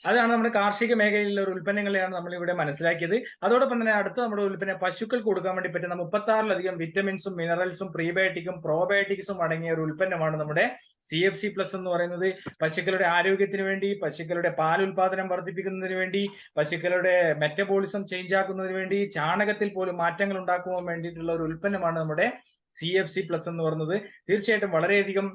അതാണ് നമ്മുടെ കാർഷിക മേഖലയിലുള്ള ഒരു ഉൽപ്പന്നങ്ങളെയാണ് നമ്മൾ ഇവിടെ മനസ്സിലാക്കിയത്. അതോടൊപ്പം തന്നെ അടുത്ത നമ്മുടെ ഉൽപ്പന്നം പശുക്കൾക്ക് കൊടുക്കാൻ വേണ്ടി പറ്റുന്ന 36ലധികം വിറ്റമിൻസും മിനറൽസും പ്രീബയോട്ടിക്കും പ്രോബയോട്ടിക്സും അടങ്ങിയ ഒരു ഉൽപ്പന്നമാണ് നമ്മുടെ CFC പ്ലസ് എന്ന് പറയുന്നത്. പശുക്കളുടെ ആരോഗ്യത്തിന് വേണ്ടി, പശുക്കളുടെ പാൽ ഉൽപാദനം വർദ്ധിപ്പിക്കുന്നതിന് വേണ്ടി, പശുക്കളുടെ മെറ്റബോളിസം ചേഞ്ച് ആക്കുന്നതിന് വേണ്ടി, ചാണകത്തിൽ പോലും മാറ്റങ്ങൾ ഉണ്ടാക്കുവാൻ വേണ്ടിയിട്ടുള്ള ഒരു ഉൽപ്പന്നമാണ് നമ്മുടെ CFC പ്ലസ് എന്ന് പറയുന്നത്. തീർച്ചയായിട്ടും വളരെയധികം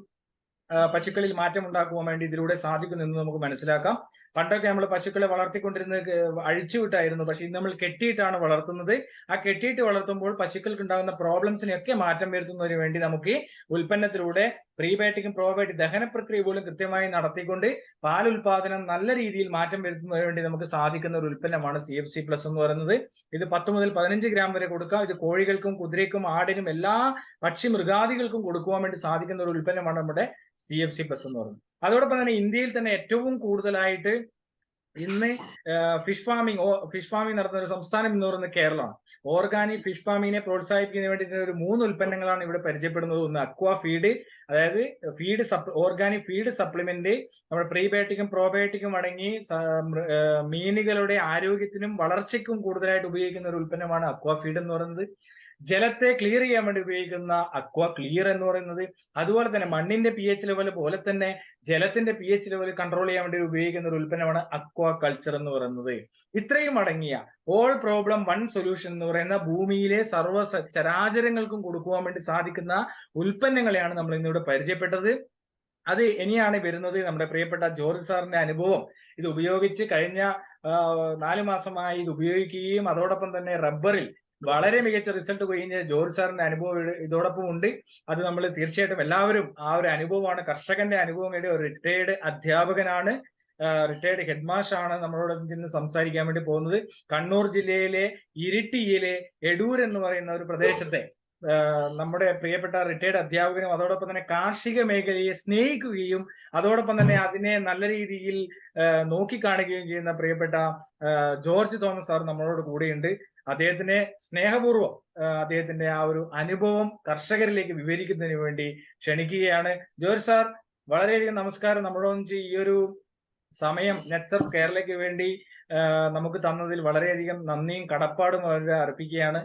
പശുക്കളിൽ മാറ്റം ഉണ്ടാക്കുവാൻ വേണ്ടി ഇതിലൂടെ സാധിക്കുന്നു എന്ന് നമുക്ക് മനസ്സിലാക്കാം. പണ്ടൊക്കെ നമ്മൾ പശുക്കളെ വളർത്തിക്കൊണ്ടിരുന്നത് അഴിച്ചുവിട്ടായിരുന്നു. പക്ഷെ ഇന്ന് നമ്മൾ കെട്ടിയിട്ടാണ് വളർത്തുന്നത്. ആ കെട്ടിയിട്ട് വളർത്തുമ്പോൾ പശുക്കൾക്ക് ഉണ്ടാകുന്ന പ്രോബ്ലംസിനെയൊക്കെ മാറ്റം വരുത്തുന്നതിന് വേണ്ടി നമുക്ക് ഉൽപ്പന്നത്തിലൂടെ പ്രീബയോട്ടിക്കും പ്രോബയോട്ടിക് ദഹന പ്രക്രിയ പോലും കൃത്യമായി നടത്തിക്കൊണ്ട് പാൽ ഉൽപാദനം നല്ല രീതിയിൽ മാറ്റം വരുത്തുന്നതിന് വേണ്ടി നമുക്ക് സാധിക്കുന്ന ഒരു ഉൽപ്പന്നമാണ് CFC പ്ലസ് എന്ന് പറയുന്നത്. ഇത് 10 മുതൽ 15 ഗ്രാം വരെ കൊടുക്കാം. ഇത് കോഴികൾക്കും കുതിരയ്ക്കും ആടിനും എല്ലാ പക്ഷി മൃഗാദികൾക്കും കൊടുക്കുവാൻ വേണ്ടി സാധിക്കുന്ന ഒരു ഉൽപ്പന്നമാണ് നമ്മുടെ CFC പ്ലസ് എന്ന് പറയുന്നത്. അതോടൊപ്പം തന്നെ ഇന്ത്യയിൽ തന്നെ ഏറ്റവും കൂടുതലായിട്ട് ഇന്ന് ഫിഷ് ഫാമിംഗ് നടത്തുന്ന ഒരു സംസ്ഥാനം എന്ന് പറയുന്നത് കേരളമാണ്. ഓർഗാനിക് ഫിഷ് ഫാമിങ്ങിനെ പ്രോത്സാഹിപ്പിക്കുന്നതിന് വേണ്ടിയിട്ട് ഒരു 3 ഉൽപ്പന്നങ്ങളാണ് ഇവിടെ പരിചയപ്പെടുന്നത്. ഒന്ന് അക്വാ ഫീഡ്, അതായത് ഓർഗാനിക് ഫീഡ് സപ്ലിമെന്റ്, നമ്മുടെ പ്രീബയോട്ടിക്കും പ്രോബയോട്ടിക്കും അടങ്ങി മീനുകളുടെ ആരോഗ്യത്തിനും വളർച്ചയ്ക്കും കൂടുതലായിട്ട് ഉപയോഗിക്കുന്ന ഒരു ഉൽപ്പന്നമാണ് അക്വാ ഫീഡ് എന്ന് പറയുന്നത്. ജലത്തെ ക്ലിയർ ചെയ്യാൻ വേണ്ടി ഉപയോഗിക്കുന്ന അക്വാ ക്ലിയർ എന്ന് പറയുന്നത്. അതുപോലെ തന്നെ മണ്ണിന്റെ pH ലെവൽ പോലെ തന്നെ ജലത്തിന്റെ pH ലെവൽ കൺട്രോൾ ചെയ്യാൻ വേണ്ടി ഉപയോഗിക്കുന്ന ഒരു ഉൽപ്പന്നമാണ് അക്വാ കൾച്ചർ എന്ന് പറയുന്നത്. ഇത്രയും അടങ്ങിയ ഓൾ പ്രോബ്ലം വൺ സൊല്യൂഷൻ എന്ന് പറയുന്ന ഭൂമിയിലെ സർവ്വ ചരാചരങ്ങൾക്കും കൊടുക്കുവാൻ വേണ്ടി സാധിക്കുന്ന ഉൽപ്പന്നങ്ങളെയാണ് നമ്മൾ ഇന്നിവിടെ പരിചയപ്പെട്ടത്. അത് ഇനിയാണ് വരുന്നത് നമ്മുടെ പ്രിയപ്പെട്ട ജോർജ് സാറിന്റെ അനുഭവം. ഇത് ഉപയോഗിച്ച് കഴിഞ്ഞ 4 മാസമായി ഇത് ഉപയോഗിക്കുകയും അതോടൊപ്പം തന്നെ റബ്ബറിൽ വളരെ മികച്ച റിസൾട്ട് കഴിഞ്ഞ ജോർജ് സാറിന്റെ അനുഭവം ഇതോടൊപ്പം ഉണ്ട്. അത് നമ്മൾ തീർച്ചയായിട്ടും എല്ലാവരും ആ ഒരു അനുഭവമാണ്, കർഷകന്റെ അനുഭവം. ഒരു റിട്ടയർഡ് അധ്യാപകനാണ്, റിട്ടയർഡ് ഹെഡ് മാസ്റ്റർ ആണ് നമ്മളോടൊപ്പം ചെന്ന് സംസാരിക്കാൻ വേണ്ടി പോകുന്നത്. കണ്ണൂർ ജില്ലയിലെ ഇരിട്ടിയിലെ എടൂർ എന്ന് പറയുന്ന ഒരു പ്രദേശത്തെ നമ്മുടെ പ്രിയപ്പെട്ട റിട്ടയർഡ് അധ്യാപകനും അതോടൊപ്പം തന്നെ കാർഷിക മേഖലയെ സ്നേഹിക്കുകയും അതോടൊപ്പം തന്നെ അതിനെ നല്ല രീതിയിൽ നോക്കിക്കാണുകയും ചെയ്യുന്ന പ്രിയപ്പെട്ട ജോർജ് തോമസ് സാർ നമ്മളോട് കൂടെയുണ്ട്. അദ്ദേഹത്തിനെ സ്നേഹപൂർവ്വം അദ്ദേഹത്തിന്റെ ആ ഒരു അനുഭവം കർഷകരിലേക്ക് വിവരിക്കുന്നതിന് വേണ്ടി ക്ഷണിക്കുകയാണ്. ജോർജ് സാർ, വളരെയധികം നമസ്കാരം. നമ്മളൊന്നിച്ച് ഈ ഒരു സമയം നെറ്റ്സർഫ് കേരളയ്ക്ക് വേണ്ടി നമുക്ക് തന്നതിൽ വളരെയധികം നന്ദിയും കടപ്പാടും വളരെ അർപ്പിക്കുകയാണ്.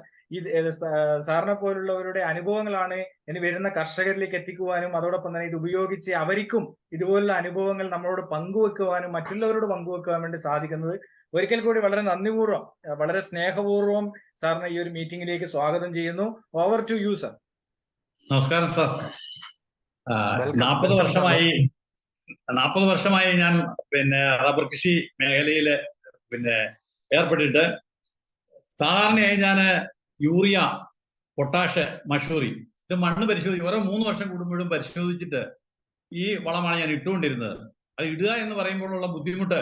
സാറിനെ പോലുള്ളവരുടെ അനുഭവങ്ങളാണ് ഇനി വരുന്ന കർഷകരിലേക്ക് എത്തിക്കുവാനും അതോടൊപ്പം തന്നെ ഇത് ഉപയോഗിച്ച് അവർക്കും ഇതുപോലുള്ള അനുഭവങ്ങൾ നമ്മളോട് പങ്കുവെക്കുവാനും മറ്റുള്ളവരോട് പങ്കുവെക്കുവാൻ വേണ്ടി സാധിക്കുന്നത്. ഒരിക്കൽ കൂടി വളരെ നന്ദിപൂർവ്വം, വളരെ സ്നേഹപൂർവ്വം സാറിനെ ഈ ഒരു മീറ്റിംഗിലേക്ക് സ്വാഗതം ചെയ്യുന്നു. Over to you sir. നമസ്കാരം സാർ. 40 വർഷമായി ഞാൻ റബ്ബർ കൃഷി മേഖലയിൽ ഏർപ്പെട്ടിട്ട് സാധാരണയായി ഞാൻ യൂറിയ, പൊട്ടാഷ്, മഷൂറി ഇത് മണ്ണ് പരിശോധിക്കും. ഓരോ 3 വർഷം കൂടുമ്പോഴും പരിശോധിച്ചിട്ട് ഈ വളമാണ് ഞാൻ ഇട്ടുകൊണ്ടിരുന്നത്. അത് ഇടുക എന്ന് പറയുമ്പോഴുള്ള ബുദ്ധിമുട്ട്,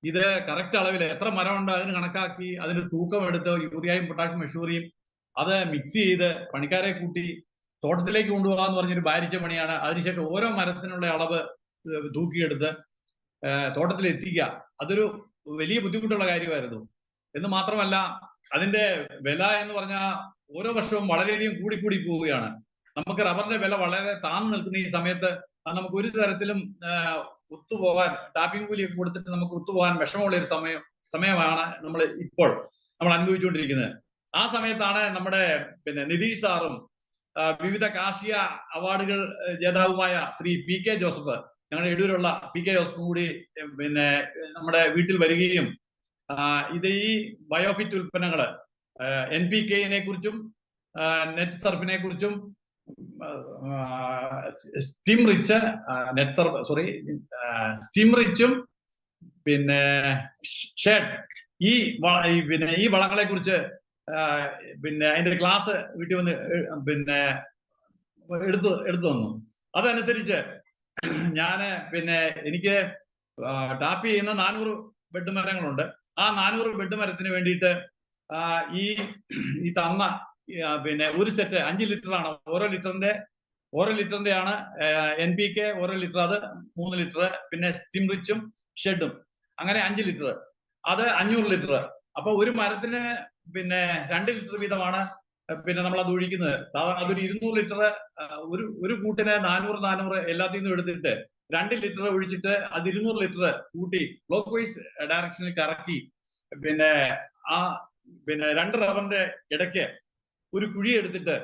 ഇത് കറക്റ്റ് അളവിൽ എത്ര മരമുണ്ട് അതിന് കണക്കാക്കി അതിന്റെ തൂക്കം എടുത്ത് യൂറിയയും പൊട്ടാഷ്യം മഷൂറിയും അത് മിക്സ് ചെയ്ത് പണിക്കാരെ കൂട്ടി തോട്ടത്തിലേക്ക് കൊണ്ടുപോകാന്ന് പറഞ്ഞൊരു ഭാരിച്ച പണിയാണ്. അതിനുശേഷം ഓരോ മരത്തിനുള്ള അളവ് തൂക്കിയെടുത്ത് തോട്ടത്തിൽ എത്തിക്കുക. അതൊരു വലിയ ബുദ്ധിമുട്ടുള്ള കാര്യമായിരുന്നു. എന്ന് മാത്രമല്ല അതിന്റെ വില എന്ന് പറഞ്ഞാൽ ഓരോ വർഷവും വളരെയധികം കൂടിക്കൂടി പോവുകയാണ്. നമുക്ക് റബ്ബറിന്റെ വില വളരെ താഴ്ന്നു നിൽക്കുന്ന ഈ സമയത്ത് നമുക്ക് ഒരു തരത്തിലും ഒത്തുപോകാൻ, ടാപ്പിംഗ് കൂലിയൊക്കെ കൊടുത്തിട്ട് നമുക്ക് ഒത്തുപോകാൻ വിഷമമുള്ള ഒരു സമയമാണ് ഇപ്പോൾ നമ്മൾ അനുഭവിച്ചുകൊണ്ടിരിക്കുന്നത്. ആ സമയത്താണ് നമ്മുടെ നിതീഷ് സാറും വിവിധ കാർഷിക അവാർഡുകൾ ജേതാവുമായ ശ്രീ PK ജോസഫ്, ഞങ്ങളുടെ എടൂരുള്ള PK ജോസഫും കൂടി നമ്മുടെ വീട്ടിൽ വരികയും ഇത് ഈ ബയോഫിറ്റ് ഉൽപ്പന്നങ്ങള് NPK-നെ കുറിച്ചും നെറ്റ് സർഫിനെ കുറിച്ചും സ്റ്റീം റിച്ചും ഷേഡ് ഈ വളങ്ങളെ കുറിച്ച് പിന്നെ അതിന്റെ ക്ലാസ് വീട്ടിൽ വന്ന് പിന്നെ എടുത്തു തന്നു. അതനുസരിച്ച് ഞാന് പിന്നെ എനിക്ക് ടാപ്പ് ചെയ്യുന്ന 400 ബെഡ് മരങ്ങളുണ്ട്. ആ 400 ബെഡ് മരത്തിന് വേണ്ടിയിട്ട് ഈ തന്ന പിന്നെ ഒരു സെറ്റ് 5 ലിറ്ററാണ്. ഓരോ ലിറ്ററിന്റെ ആണ് NPK ഓരോ ലിറ്റർ, അത് 3 ലിറ്റർ, പിന്നെ സ്റ്റിംറിച്ചും ഷെഡും, അങ്ങനെ 5 ലിറ്റർ, അത് 500 ലിറ്റർ. അപ്പൊ ഒരു മരത്തിന് പിന്നെ 2 ലിറ്റർ വീതമാണ് പിന്നെ നമ്മൾ അത് ഒഴിക്കുന്നത്. സാധാരണ അതൊരു 200 ലിറ്റർ ഒരു കൂട്ടിന് 400 എല്ലാത്തിൽ നിന്നും എടുത്തിട്ട് 2 ലിറ്റർ ഒഴിച്ചിട്ട് അത് 200 ലിറ്റർ കൂട്ടി ക്ലോക്ക് വൈസ് ഡയറക്ഷനിൽ കറക്കി പിന്നെ പിന്നെ 2 റബ്ബറിന്റെ ഇടയ്ക്ക് ഒരു കുഴി എടുത്തിട്ട്,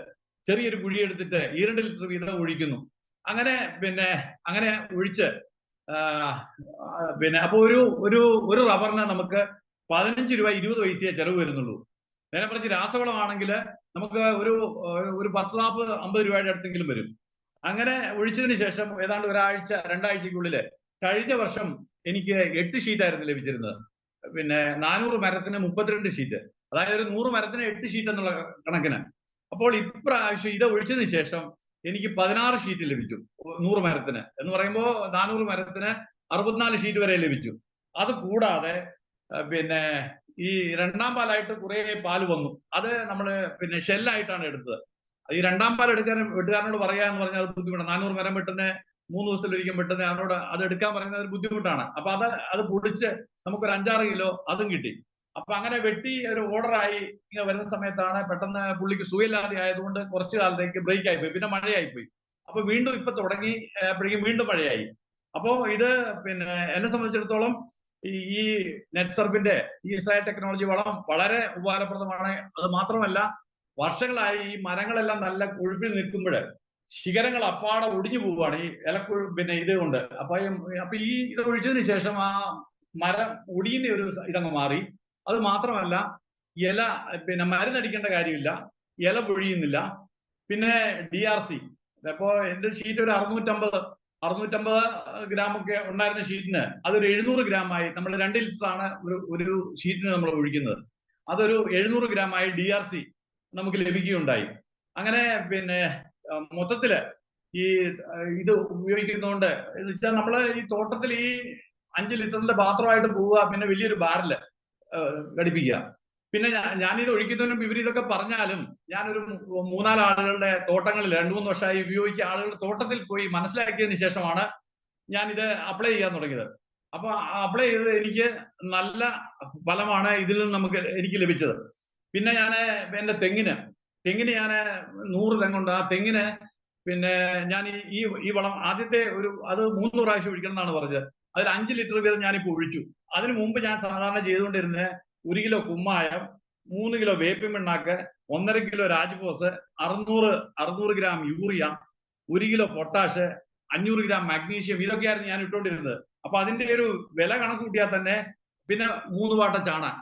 ചെറിയൊരു കുഴി എടുത്തിട്ട് 2 ലിറ്റർ വീതം ഒഴിക്കുന്നു. അങ്ങനെ ഒഴിച്ച് പിന്നെ അപ്പൊ ഒരു റബ്ബറിന് നമുക്ക് 15 രൂപ 20 പൈസയെ ചെലവ് വരുന്നുള്ളൂ. നേരെ പറഞ്ഞ് രാസവളമാണെങ്കിൽ നമുക്ക് ഒരു 10-40-50 രൂപയുടെ അടുത്തെങ്കിലും വരും. അങ്ങനെ ഒഴിച്ചതിന് ശേഷം ഏതാണ്ട് 1-2 ആഴ്ചക്കുള്ളിൽ കഴിഞ്ഞ വർഷം എനിക്ക് 8 ഷീറ്റായിരുന്നു ലഭിച്ചിരുന്നത്. പിന്നെ 400 മരത്തിന് 32 ഷീറ്റ്, അതായത് ഒരു 100 മരത്തിന് 8 ഷീറ്റ് എന്നുള്ള കണക്കിന്. അപ്പോൾ ഇപ്രാവശ്യം ഇത് ഒഴിച്ചതിന് ശേഷം എനിക്ക് 16 ഷീറ്റ് ലഭിച്ചു 100 മരത്തിന്. എന്ന് പറയുമ്പോൾ 400 മരത്തിന് 64 ഷീറ്റ് വരെ ലഭിച്ചു. അത് കൂടാതെ പിന്നെ ഈ രണ്ടാം പാലായിട്ട് കുറെ പാല് വന്നു. അത് നമ്മൾ പിന്നെ ഷെല്ലായിട്ടാണ് എടുത്തത്. ഈ രണ്ടാം പാൽ വെട്ടുകാരനോട് പറയാന്ന് പറഞ്ഞാൽ അത് ബുദ്ധിമുട്ടാണ്. 400 മരം വെട്ടുന്ന 3 ദിവസത്തിലൊരിക്കൽ വെട്ടുന്ന അവനോട് അത് എടുക്കാൻ പറയുന്നത് ഒരു ബുദ്ധിമുട്ടാണ്. അപ്പൊ അത് പൊടിച്ച് നമുക്കൊരു 5-6 കിലോ അതും കിട്ടി. അപ്പൊ അങ്ങനെ വെട്ടി ഒരു ഓർഡറായി വരുന്ന സമയത്താണ് പെട്ടെന്ന് പുള്ളിക്ക് സുഖമില്ലാതെ ആയതുകൊണ്ട് കുറച്ചു കാലത്തേക്ക് ബ്രേക്ക് ആയിപ്പോയി. പിന്നെ മഴയായിപ്പോയി. അപ്പൊ വീണ്ടും ഇപ്പൊ തുടങ്ങി അപ്പോഴേക്കും വീണ്ടും മഴയായി. അപ്പോ ഇത് പിന്നെ എന്നെ സംബന്ധിച്ചിടത്തോളം ഈ നെറ്റ്സർഫിന്റെ ഈ ഇസ്രായേൽ ടെക്നോളജി വളം വളരെ ഉപകാരപ്രദമാണ്. അത് മാത്രമല്ല, വർഷങ്ങളായി ഈ മരങ്ങളെല്ലാം നല്ല കൊഴുപ്പിൽ നിൽക്കുമ്പോൾ ശിഖരങ്ങൾ അപ്പാടെ ഒടിഞ്ഞു പോവുകയാണ് ഈ പിന്നെ ഇത് കൊണ്ട്. അപ്പൊ ഈ ഇത് ഒഴിച്ചതിന് ശേഷം ആ മരം ഒടിയുന്ന ഒരു ഇതങ്ങ് മാറി. അത് മാത്രമല്ല, ഇല പിന്നെ മരുന്നടിക്കേണ്ട കാര്യമില്ല, ഇല പൊഴിയുന്നില്ല. പിന്നെ DRC, അപ്പോ എന്റെ ഷീറ്റ് ഒരു 650 ഗ്രാം ഒക്കെ ഉണ്ടായിരുന്ന ഷീറ്റിന് അതൊരു 700 ഗ്രാമായി. നമ്മൾ 2 ലിറ്റർ ആണ് ഒരു ഷീറ്റിന് നമ്മൾ ഒഴിക്കുന്നത്. അതൊരു 700 ഗ്രാമായി DRC നമുക്ക് ലഭിക്കുകയുണ്ടായി. അങ്ങനെ പിന്നെ മൊത്തത്തില് ഈ ഇത് ഉപയോഗിക്കുന്നതുകൊണ്ട് എന്ന് വെച്ചാൽ നമ്മള് ഈ തോട്ടത്തിൽ ഈ 5 ലിറ്ററിന്റെ പാത്രമായിട്ട് പോവുക, പിന്നെ വലിയൊരു ബാരല് ഘടിപ്പിക്കുക. പിന്നെ ഞാനിത് ഒഴിക്കുന്നതിനും ഇവർ ഇതൊക്കെ പറഞ്ഞാലും ഞാനൊരു 3-4 ആളുകളുടെ തോട്ടങ്ങളിൽ 2-3 വർഷമായി ഉപയോഗിച്ച ആളുകളുടെ തോട്ടത്തിൽ പോയി മനസ്സിലാക്കിയതിന് ശേഷമാണ് ഞാനിത് അപ്ലൈ ചെയ്യാൻ തുടങ്ങിയത്. അപ്പൊ അപ്ലൈ ചെയ്തത് എനിക്ക് നല്ല ഫലമാണ് ഇതിൽ നിന്ന് എനിക്ക് ലഭിച്ചത്. പിന്നെ ഞാൻ എന്റെ തെങ്ങിന് ഞാൻ 100 തെങ്ങുണ്ട്. ആ തെങ്ങിന് പിന്നെ ഞാൻ ഈ വളം ആദ്യത്തെ അത് 3 പ്രാവശ്യം ഒഴിക്കണം എന്നാണ് പറഞ്ഞത്. അതിൽ 5 ലിറ്റർ വീതം ഞാനിപ്പോൾ ഒഴിച്ചു. അതിനു മുമ്പ് ഞാൻ സാധാരണ ചെയ്തുകൊണ്ടിരുന്നത് 1 കിലോ കുമ്മായം, 3 കിലോ വേപ്പിൻ പിണ്ണാക്ക്, 1.5 kilo Rajphos, 600 gram urea, 1 kilo potash, 500 gram magnesium, ഇതൊക്കെയായിരുന്നു ഞാൻ ഇട്ടുകൊണ്ടിരുന്നത്. അപ്പൊ അതിന്റെ ഒരു വില കണക്ക് കൂട്ടിയാൽ തന്നെ പിന്നെ 3 വാട്ട ചാണാൻ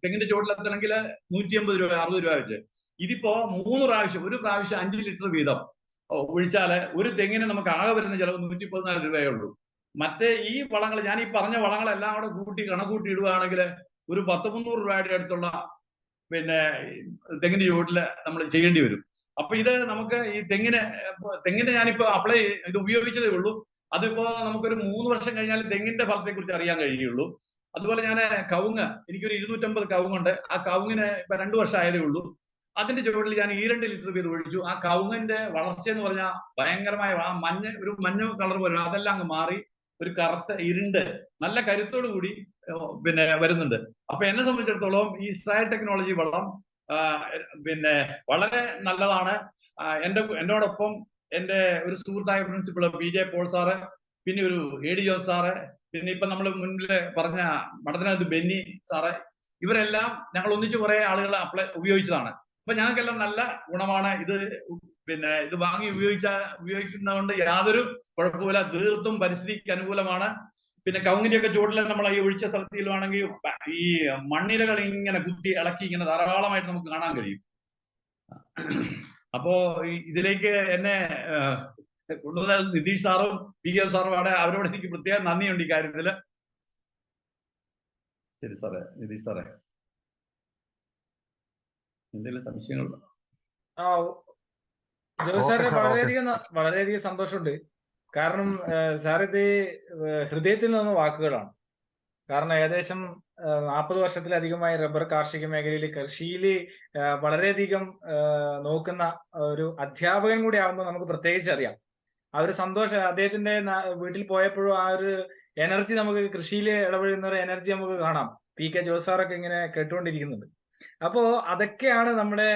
തെങ്ങിന്റെ ചോട്ടിലെത്തണമെങ്കിൽ 150 രൂപ 60 രൂപ വെച്ച്. ഇതിപ്പോ 3 പ്രാവശ്യം, ഒരു പ്രാവശ്യം 5 ലിറ്റർ വീതം ഒഴിച്ചാല് ഒരു തെങ്ങിന് നമുക്ക് ആകെ വരുന്ന ചിലവ് 114 രൂപയേ ഉള്ളൂ. മറ്റേ ഈ വളങ്ങൾ, ഞാൻ ഈ പറഞ്ഞ വളങ്ങളെല്ലാം കൂടെ കണക്കൂട്ടി ഇടുകയാണെങ്കിൽ ഒരു 100-300 രൂപയുടെ അടുത്തുള്ള പിന്നെ തെങ്ങിന്റെ ചുവട്ടില് നമ്മൾ ചെയ്യേണ്ടി വരും. അപ്പൊ ഇത് നമുക്ക് ഈ തെങ്ങിന് ഞാനിപ്പോ ഇത് ഉപയോഗിച്ചതേ ഉള്ളൂ. അതിപ്പോ നമുക്കൊരു 3 വർഷം കഴിഞ്ഞാൽ തെങ്ങിന്റെ ഫലത്തെ കുറിച്ച് അറിയാൻ കഴിയുള്ളൂ. അതുപോലെ ഞാൻ കവുങ്ങ്, എനിക്കൊരു 250 കവുങ്ങുണ്ട്. ആ കവുങ്ങിന് ഇപ്പൊ 2 വർഷം ആയതേ ഉള്ളൂ. അതിന്റെ ചുവട്ടിൽ ഞാൻ 2 ലിറ്റർ വീതം ഒഴിച്ചു. ആ കവുങ്ങിന്റെ വളർച്ച എന്ന് പറഞ്ഞാൽ ഭയങ്കരമായ ഒരു മഞ്ഞ കളർ പോലെ അതെല്ലാം അങ്ങ് മാറി ഒരു കറുത്ത ഇരുണ്ട് നല്ല കരുത്തോടു കൂടി പിന്നെ വരുന്നുണ്ട്. അപ്പൊ എന്നെ സംബന്ധിച്ചിടത്തോളം ഈ ഇസ്രായേൽ ടെക്നോളജി വളം പിന്നെ വളരെ നല്ലതാണ്. എന്നോടൊപ്പം എന്റെ ഒരു സുഹൃത്തായ പ്രിൻസിപ്പൾ PJ പോൾ സാറ്, പിന്നെ ഒരു AD ജോസ് സാറ്, പിന്നെ ഇപ്പൊ നമ്മൾ മുന്നിൽ പറഞ്ഞ മഠത്തിനകത്ത് ബെന്നി സാറ്, ഇവരെല്ലാം ഞങ്ങൾ ഒന്നിച്ച് കുറെ ആളുകൾ ഉപയോഗിച്ചതാണ്. അപ്പൊ ഞങ്ങൾക്കെല്ലാം നല്ല ഗുണമാണ്. പിന്നെ ഇത് വാങ്ങി ഉപയോഗിക്കുന്നതുകൊണ്ട് യാതൊരു കുഴപ്പമില്ല. തീർത്തും പരിസ്ഥിതിക്ക് അനുകൂലമാണ്. പിന്നെ കവുങ്ങിന്റെയൊക്കെ ചുവട്ടിൽ നമ്മൾ ഈ ഒഴിച്ച സ്ഥലത്തിലുവാണെങ്കിൽ ഈ മണ്ണിരകൾ ഇങ്ങനെ കുത്തി ഇളക്കി ഇങ്ങനെ ധാരാളമായിട്ട് നമുക്ക് കാണാൻ കഴിയും. അപ്പോ ഇതിലേക്ക് എന്നെ കൊണ്ടുവന്ന നിതീഷ് സാറും PK സാറും അവരോട് എനിക്ക് പ്രത്യേകം നന്ദിയുണ്ട് ഈ കാര്യത്തില്. ശരി സാറേ, നിതീഷ് സാറേ. എന്തെങ്കിലും സംശയങ്ങളുണ്ടോ? ആ ജോയ് ഓക്കെ സാറെ സാർ, ഓക്കെ. വളരെയധികം സന്തോഷമുണ്ട്. കാരണം സാർ ഇത് ഹൃദയത്തിൽ നിന്ന് വാക്കുകളാണ്. കാരണം ഏകദേശം 40 വർഷത്തിലധികമായി റബ്ബർ കാർഷിക മേഖലയിൽ കൃഷിയിൽ വളരെയധികം നോക്കുന്ന ഒരു അധ്യാപകൻ കൂടി ആകുമ്പോൾ നമുക്ക് പ്രത്യേകിച്ച് അറിയാം. ആ ഒരു സന്തോഷം അദ്ദേഹത്തിന്റെ വീട്ടിൽ പോയപ്പോഴും ആ ഒരു എനർജി നമുക്ക് കൃഷിയിൽ ഇടപെടുന്ന ഒരു എനർജി നമുക്ക് കാണാം. PK ജോസ് സാറൊക്കെ ഇങ്ങനെ കേട്ടുകൊണ്ടിരിക്കുന്നുണ്ട്. അപ്പോ അതൊക്കെയാണ് നമ്മുടെ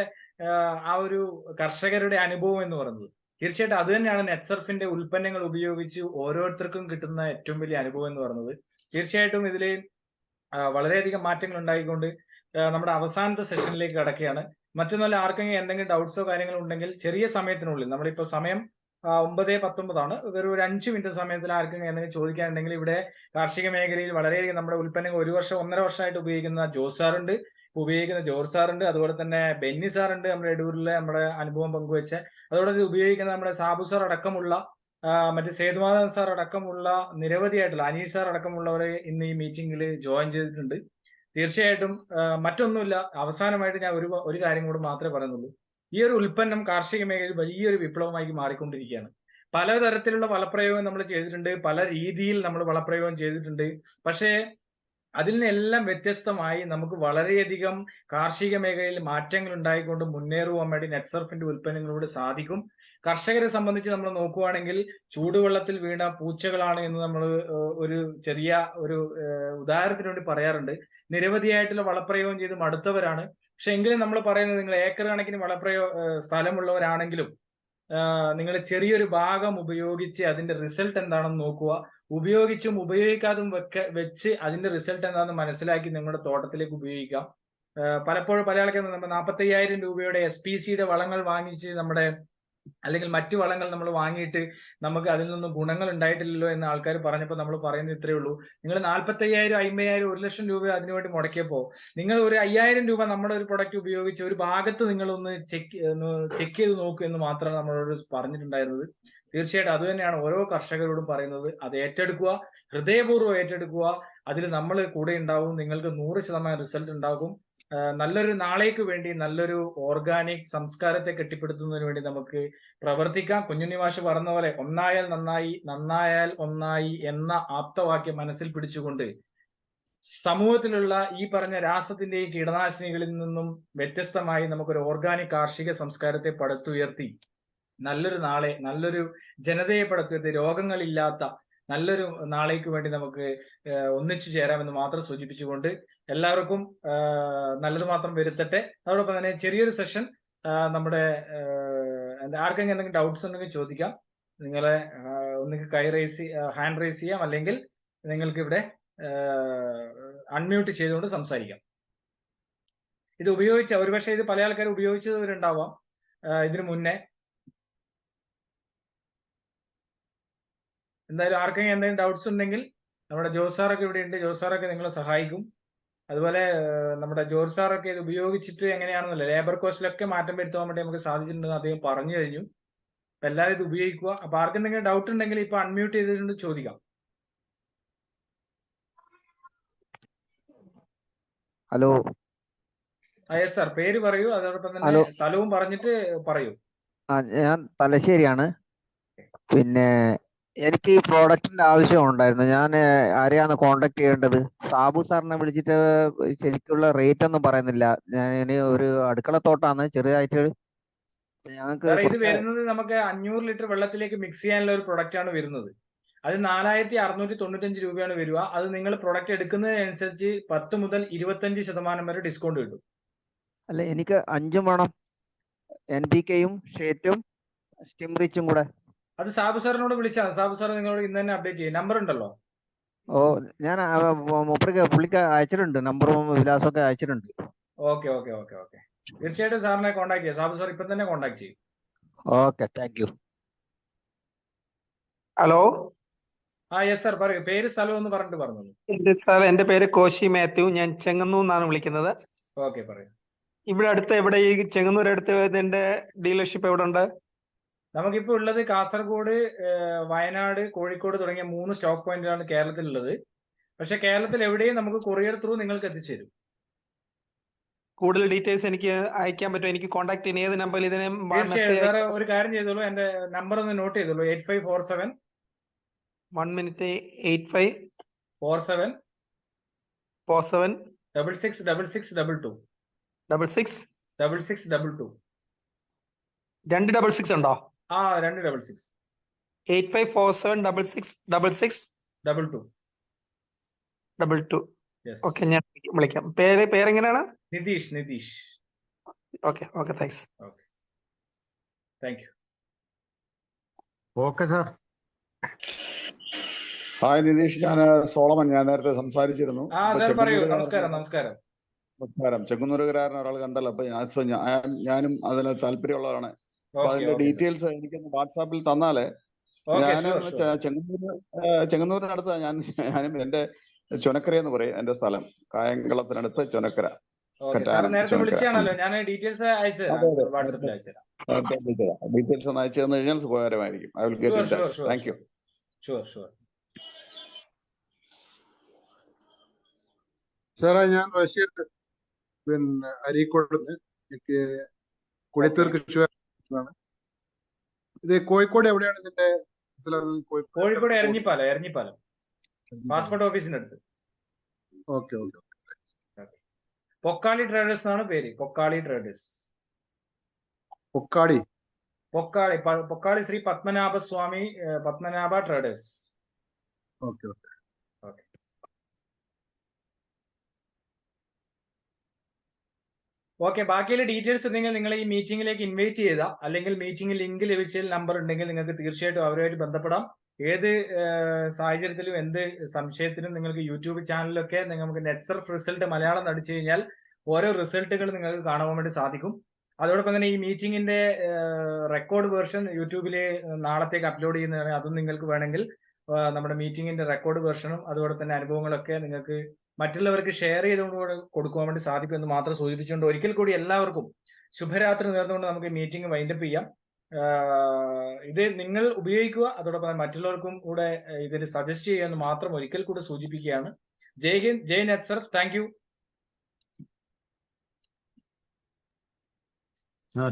ആ ഒരു കർഷകരുടെ അനുഭവം എന്ന് പറയുന്നത്. തീർച്ചയായിട്ടും അത് തന്നെയാണ് നെറ്റ്സർഫിന്റെ ഉൽപ്പന്നങ്ങൾ ഉപയോഗിച്ച് ഓരോരുത്തർക്കും കിട്ടുന്ന ഏറ്റവും വലിയ അനുഭവം എന്ന് പറയുന്നത്. തീർച്ചയായിട്ടും ഇതില് വളരെയധികം മാറ്റങ്ങൾ ഉണ്ടായിക്കൊണ്ട് നമ്മുടെ അവസാനത്തെ സെഷനിലേക്ക് കടക്കുകയാണ്. മറ്റൊന്നല്ല, ആർക്കെങ്കിലും എന്തെങ്കിലും ഡൗട്ട്സോ കാര്യങ്ങളോ ഉണ്ടെങ്കിൽ ചെറിയ സമയത്തിനുള്ളിൽ, നമ്മളിപ്പോ സമയം 9:19 ആണ്, വെറും ഒരു 5 മിനിറ്റ് സമയത്തിൽ ആർക്കെങ്കിലും എന്തെങ്കിലും ചോദിക്കാനുണ്ടെങ്കിൽ ഇവിടെ കാർഷിക മേഖലയിൽ വളരെയധികം നമ്മുടെ ഉൽപ്പന്നങ്ങൾ 1 വർഷം 1.5 വർഷമായിട്ട് ഉപയോഗിക്കുന്ന ജോസ് സാറുണ്ട്, ഉപയോഗിക്കുന്ന ജോർജ് സാറുണ്ട്, അതുപോലെ തന്നെ ബെന്നി സാറുണ്ട്, നമ്മുടെ എടൂരിലെ നമ്മുടെ അനുഭവം പങ്കുവെച്ച, അതുപോലെ ഇത് ഉപയോഗിക്കുന്ന നമ്മുടെ സാബു സാർ അടക്കമുള്ള മറ്റേ സേതുമാധവൻ സാർ അടക്കമുള്ള നിരവധിയായിട്ടുള്ള അനീഷ് സാർ അടക്കമുള്ളവരെ ഇന്ന് ഈ മീറ്റിംഗിൽ ജോയിൻ ചെയ്തിട്ടുണ്ട്. തീർച്ചയായിട്ടും മറ്റൊന്നുമില്ല, അവസാനമായിട്ട് ഞാൻ ഒരു കാര്യം കൂടെ മാത്രമേ പറയുന്നുള്ളൂ. ഈ ഒരു ഉൽപ്പന്നം കാർഷിക മേഖലയിൽ വലിയൊരു വിപ്ലവമായി മാറിക്കൊണ്ടിരിക്കുകയാണ്. പലതരത്തിലുള്ള വളപ്രയോഗം നമ്മൾ ചെയ്തിട്ടുണ്ട്, പല രീതിയിൽ നമ്മൾ വളപ്രയോഗം ചെയ്തിട്ടുണ്ട്. പക്ഷേ അതിൽ നിന്നെല്ലാം വ്യത്യസ്തമായി നമുക്ക് വളരെയധികം കാർഷിക മേഖലയിൽ മാറ്റങ്ങൾ ഉണ്ടായിക്കൊണ്ട് മുന്നേറുവാൻ വേണ്ടി നെറ്റ്സർഫിന്റെ ഉൽപ്പന്നങ്ങളോട് സാധിക്കും. കർഷകരെ സംബന്ധിച്ച് നമ്മൾ നോക്കുവാണെങ്കിൽ ചൂടുവെള്ളത്തിൽ വീണ പൂച്ചകളാണ് എന്ന് നമ്മൾ ഒരു ചെറിയ ഒരു ഉദാഹരണത്തിന് വേണ്ടി പറയാറുണ്ട്. നിരവധിയായിട്ടുള്ള വളപ്രയോഗം ചെയ്ത് മടുത്തവരാണ്. പക്ഷെ എങ്കിലും നമ്മൾ പറയുന്നത്, നിങ്ങൾ ഏക്കർ കണക്കിന് സ്ഥലമുള്ളവരാണെങ്കിലും നിങ്ങൾ ചെറിയൊരു ഭാഗം ഉപയോഗിച്ച് അതിന്റെ റിസൾട്ട് എന്താണെന്ന് നോക്കുക. ഉപയോഗിച്ചും ഉപയോഗിക്കാതും വെച്ച് അതിന്റെ റിസൾട്ട് എന്താണെന്ന് മനസ്സിലാക്കി നിങ്ങളുടെ തോട്ടത്തിലേക്ക് ഉപയോഗിക്കാം. പലപ്പോഴും പല ആൾക്കാരും 45,000 രൂപയുടെ SPCയുടെ വളങ്ങൾ വാങ്ങിച്ച് അല്ലെങ്കിൽ മറ്റു വളങ്ങൾ നമ്മൾ വാങ്ങിയിട്ട് നമുക്ക് അതിൽ നിന്നും ഗുണങ്ങൾ ഉണ്ടായിട്ടില്ലല്ലോ എന്ന് ആൾക്കാർ പറഞ്ഞപ്പോൾ നമ്മൾ പറയുന്നത് ഇത്രയേ ഉള്ളൂ. നിങ്ങൾ 45,000, 50,000, 1 ലക്ഷം രൂപ അതിനുവേണ്ടി മുടക്കിയപ്പോൾ നിങ്ങൾ ഒരു 5,000 രൂപ നമ്മുടെ ഒരു പ്രൊഡക്റ്റ് ഉപയോഗിച്ച് ഒരു ഭാഗത്ത് നിങ്ങളൊന്ന് ചെക്ക് ചെയ്ത് നോക്കൂ എന്ന് മാത്രമാണ് നമ്മളോട് പറഞ്ഞിട്ടുണ്ടായിരുന്നത്. തീർച്ചയായിട്ടും അത് തന്നെയാണ് ഓരോ കർഷകരോടും പറയുന്നത്. അത് ഏറ്റെടുക്കുക, ഹൃദയപൂർവ്വം ഏറ്റെടുക്കുക. അതിൽ നമ്മൾ കൂടെ ഉണ്ടാവും. നിങ്ങൾക്ക് 100% റിസൾട്ട് ഉണ്ടാകും. നല്ലൊരു നാളേക്ക് വേണ്ടി, നല്ലൊരു ഓർഗാനിക് സംസ്കാരത്തെ കെട്ടിപ്പടുത്തുന്നതിന് വേണ്ടി നമുക്ക് പ്രവർത്തിക്കാം. കുഞ്ഞുണ്ണി മാഷ് പറഞ്ഞ പോലെ ഒന്നായാൽ നന്നായി, നന്നായാൽ ഒന്നായി എന്ന ആപ്തവാക്യം മനസ്സിൽ പിടിച്ചുകൊണ്ട് സമൂഹത്തിലുള്ള ഈ പറഞ്ഞ രാസത്തിന്റെയും കീടനാശിനികളിൽ നിന്നും വ്യത്യസ്തമായി നമുക്കൊരു ഓർഗാനിക് കാർഷിക സംസ്കാരത്തെ പടുത്തുയർത്തി നല്ലൊരു നാളെ, നല്ലൊരു ജനതയെ പടുത്തുയർത്തി രോഗങ്ങളില്ലാത്ത നല്ലൊരു നാളേക്ക് വേണ്ടി നമുക്ക് ഒന്നിച്ചു ചേരാമെന്ന് മാത്രം സൂചിപ്പിച്ചുകൊണ്ട് എല്ലാവർക്കും നല്ലത് മാത്രം വരുത്തട്ടെ. അതോടൊപ്പം തന്നെ ചെറിയൊരു സെഷൻ നമ്മുടെ ആർക്കെങ്കിലും എന്തെങ്കിലും ഡൗട്ട്സ് ഉണ്ടെങ്കിൽ ചോദിക്കാം. നിങ്ങളെ ഒന്നുകിൽ ഹാൻഡ് റൈസ് ചെയ്യാം, അല്ലെങ്കിൽ നിങ്ങൾക്ക് ഇവിടെ അൺമ്യൂട്ട് ചെയ്തുകൊണ്ട് സംസാരിക്കാം. ഇത് ഒരുപക്ഷെ ഇത് പല ആൾക്കാർ ഉപയോഗിച്ചവരുണ്ടാവാം ഇതിനു മുന്നേ. എന്തായാലും ആർക്കെങ്കിലും എന്തെങ്കിലും ഡൗട്ട്സ് ഉണ്ടെങ്കിൽ നമ്മുടെ ജോസ് സാറൊക്കെ ഇവിടെ ഉണ്ട്. ജോസ് സാറൊക്കെ നിങ്ങളെ സഹായിക്കും. അതുപോലെ നമ്മുടെ ജോർജ് സാറൊക്കെ ഇത് ഉപയോഗിച്ചിട്ട് എങ്ങനെയാണെന്നല്ല, ലേബർ കോസ്റ്റിലൊക്കെ മാറ്റം വരുത്താൻ വേണ്ടി നമുക്ക് സാധിച്ചിട്ടുണ്ടെന്ന് അദ്ദേഹം പറഞ്ഞു കഴിഞ്ഞു. അപ്പൊ എല്ലാവരും ഇത് ഉപയോഗിക്കുക. അപ്പൊ ആർക്കെന്തെങ്കിലും ഡൗട്ട് ഉണ്ടെങ്കിൽ ഇപ്പൊ അൺമ്യൂട്ട് ചെയ്തിട്ടുണ്ട് ചോദിക്കാം. ഹലോ. യെസ് സാർ, പേര് പറയൂ, അതോടൊപ്പം തന്നെ സ്ഥലവും പറഞ്ഞിട്ട് പറയൂ. ഞാൻ തലശ്ശേരിയാണ്. പിന്നെ എനിക്ക് ഈ പ്രോഡക്റ്റിന്റെ ആവശ്യം ഉണ്ടായിരുന്നു. ഞാൻ ആരെയാണ് കോണ്ടാക്ട് ചെയ്യേണ്ടത്? സാബു സാറിനെ വിളിച്ചിട്ട് ശരിക്കുള്ള റേറ്റ് ഒന്നും പറയുന്നില്ല. ഞാൻ ഒരു അടുക്കളത്തോട്ടാണ് ചെറുതായിട്ട്. ഞങ്ങൾക്ക് ഇത് വരുന്നത് നമുക്ക് 500 ലിറ്റർ വെള്ളത്തിലേക്ക് മിക്സ് ചെയ്യാനുള്ള ഒരു പ്രൊഡക്റ്റ് ആണ് വരുന്നത്. അത് 4,695 രൂപയാണ് വരിക. അത് നിങ്ങൾ പ്രൊഡക്റ്റ് എടുക്കുന്നതിനനുസരിച്ച് 10 മുതൽ 25% വരെ ഡിസ്കൗണ്ട് കിട്ടും. അല്ല, എനിക്ക് 5 വേണം, NPK-യും ഷേറ്റും സ്റ്റിംറിച്ചും കൂടെ. അത് സാബു സാറിനോട് വിളിച്ചാൽ സാബു സാർ നിങ്ങളോട് ഇന്ന് തന്നെ അപ്ഡേറ്റ് ചെയ്യും. നമ്പർ ഉണ്ടല്ലോ. ഞാൻ പുള്ളിക്ക് അയച്ചിട്ടുണ്ട്, നമ്പറും വിലാസമൊക്കെ അയച്ചിട്ടുണ്ട്. ഓക്കെ. തീർച്ചയായിട്ടും സാറിനെ കോൺടാക്ട് ചെയ്യാം. സാബു സാർ ഇപ്പൊ തന്നെ കോൺടാക്ട് ചെയ്യും. Okay, thank you. Hello. Yes sir, പറയൂ. പേര് സ്ഥലം ഒന്ന് പറഞ്ഞിട്ട് പറഞ്ഞോളൂ. എന്റെ പേര് കോശി മാത്യു. ഞാൻ ചെങ്ങന്നൂർ നിന്നാണ് വിളിക്കുന്നത്. ഓക്കെ, പറയൂ. ഇവിടെ അടുത്ത് എവിടെ, ഈ ചെങ്ങന്നൂർ അടുത്ത് ഇതിന്റെ ഡീലർഷിപ്പ് എവിടെ ഉണ്ട്? നമുക്കിപ്പോ ഉള്ളത് കാസർഗോഡ്, വയനാട്, കോഴിക്കോട് തുടങ്ങിയ 3 സ്റ്റോക്ക് പോയിന്റിലാണ് കേരളത്തിലുള്ളത്. പക്ഷെ കേരളത്തിൽ എവിടെയും നമുക്ക് കൊറിയർ ത്രൂ നിങ്ങൾക്ക് എത്തിച്ചേരും. കൂടുതൽ ഡീറ്റെയിൽസ് എനിക്ക് അയക്കാൻ പറ്റും? എനിക്ക് കോൺടാക്ട് ചെയ്യാൻ ഏത് നമ്പറിൽ ഇതിനെ തീർച്ചയായും മെസ്സേജ് സാറ് ഒരു കാര്യം ചെയ്തോളൂ, എന്റെ നമ്പർ ഒന്ന് നോട്ട് ചെയ്തോളൂ. 8547 1 മിനിറ്റ് 8547 47 666622 66 6622. 2 66 ഉണ്ടോ? 266 8547 66 22. 22. Yes. ഓക്കെ, ഞാൻ വിളിക്കാം. പേരെങ്ങനെയാണ്? Nitish. Okay, thanks. Okay. Thank you. Okay sir. Hi Nitish, ഞാൻ സോളമൻ. ഞാൻ നേരത്തെ സംസാരിച്ചിരുന്നു. സാർ പറയൂ. നമസ്കാരം. നമസ്കാരം. ചെങ്ങന്നൂരുകാരൻ ഒരാൾ കണ്ടല്ലോ. അപ്പൊ ഞാനും അതിന് താല്പര്യമുള്ളവരാണ്. അപ്പൊ അതിന്റെ ഡീറ്റെയിൽസ് എനിക്കൊന്ന് വാട്സാപ്പിൽ തന്നാലേ. ഞാനും ചെങ്ങന്നൂരിനടുത്ത് ഞാനും എന്റെ ചുനക്കര എന്ന് പറയും എന്റെ സ്ഥലം. കായംകുളത്തിനടുത്ത് ചുനക്കര. ഡീറ്റെയിൽസ് ഒന്ന് അയച്ചു തന്നു കഴിഞ്ഞാൽ ഉപകാരമായിരിക്കും. I will get in touch. Thank you. സാറേ, ഞാൻ റഷീദ്, പിന്നെ അരീക്കോട്, എനിക്ക് കുടിത്തൂർ കൃഷിയാണ്. ഇത് കോഴിക്കോട് എവിടെയാണ് ഇതിന്റെ? കോഴിക്കോട് എരഞ്ഞിപ്പാലം പാസ്പോർട്ട് ഓഫീസിന്റെ അടുത്ത്. ഓക്കെ. പൊക്കാളി ട്രേഡേഴ്സ് എന്നാണ് പേര്. പൊക്കാളി ശ്രീ പത്മനാഭ ട്രേഡേഴ്സ്. ഓക്കെ. ബാക്കിയുള്ള ഡീറ്റെയിൽസ് ഉണ്ടെങ്കിൽ നിങ്ങൾ ഈ മീറ്റിംഗിലേക്ക് ഇൻവൈറ്റ് ചെയ്ത, അല്ലെങ്കിൽ മീറ്റിംഗ് ലിങ്ക് ലഭിച്ചതിൽ നമ്പർ ഉണ്ടെങ്കിൽ നിങ്ങൾക്ക് തീർച്ചയായിട്ടും അവരുമായിട്ട് ബന്ധപ്പെടാം. ഏത് സാഹചര്യത്തിലും എന്ത് സംശയത്തിനും നിങ്ങൾക്ക് യൂട്യൂബ് ചാനലിലൊക്കെ നിങ്ങൾക്ക് നെറ്റ്സർഫ് റിസൾട്ട് മലയാളം അടിച്ചു കഴിഞ്ഞാൽ ഓരോ റിസൾട്ടുകൾ നിങ്ങൾക്ക് കാണുവാൻ വേണ്ടി സാധിക്കും. അതോടൊപ്പം തന്നെ ഈ മീറ്റിംഗിന്റെ റെക്കോർഡ് വേർഷൻ യൂട്യൂബില് നാളത്തേക്ക് അപ്ലോഡ് ചെയ്യുന്നതാണ്. അതും നിങ്ങൾക്ക് വേണമെങ്കിൽ നമ്മുടെ മീറ്റിംഗിന്റെ റെക്കോർഡ് വേർഷനും അതുപോലെ തന്നെ അനുഭവങ്ങളൊക്കെ നിങ്ങൾക്ക് മറ്റുള്ളവർക്ക് ഷെയർ ചെയ്തുകൊണ്ട് കൊടുക്കുവാൻ വേണ്ടി സാധിക്കും എന്ന് മാത്രം സൂചിപ്പിച്ചുകൊണ്ട് ഒരിക്കൽ കൂടി എല്ലാവർക്കും ശുഭരാത്രി നേർന്നുകൊണ്ട് നമുക്ക് മീറ്റിംഗ് വൈൻഡപ്പ് ചെയ്യാം. ഇത് നിങ്ങൾ ഉപയോഗിക്കുക, അതോടൊപ്പം മറ്റുള്ളവർക്കും കൂടെ ഇതിന് സജസ്റ്റ് ചെയ്യുക എന്ന് മാത്രം ഒരിക്കൽ കൂടി സൂചിപ്പിക്കുകയാണ്. Jai Hind, Jai Netsurf. Thank you.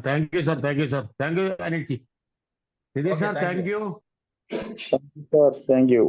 Thank you sir. Thank you Anilji. Nitish sir, thank you. Thank U.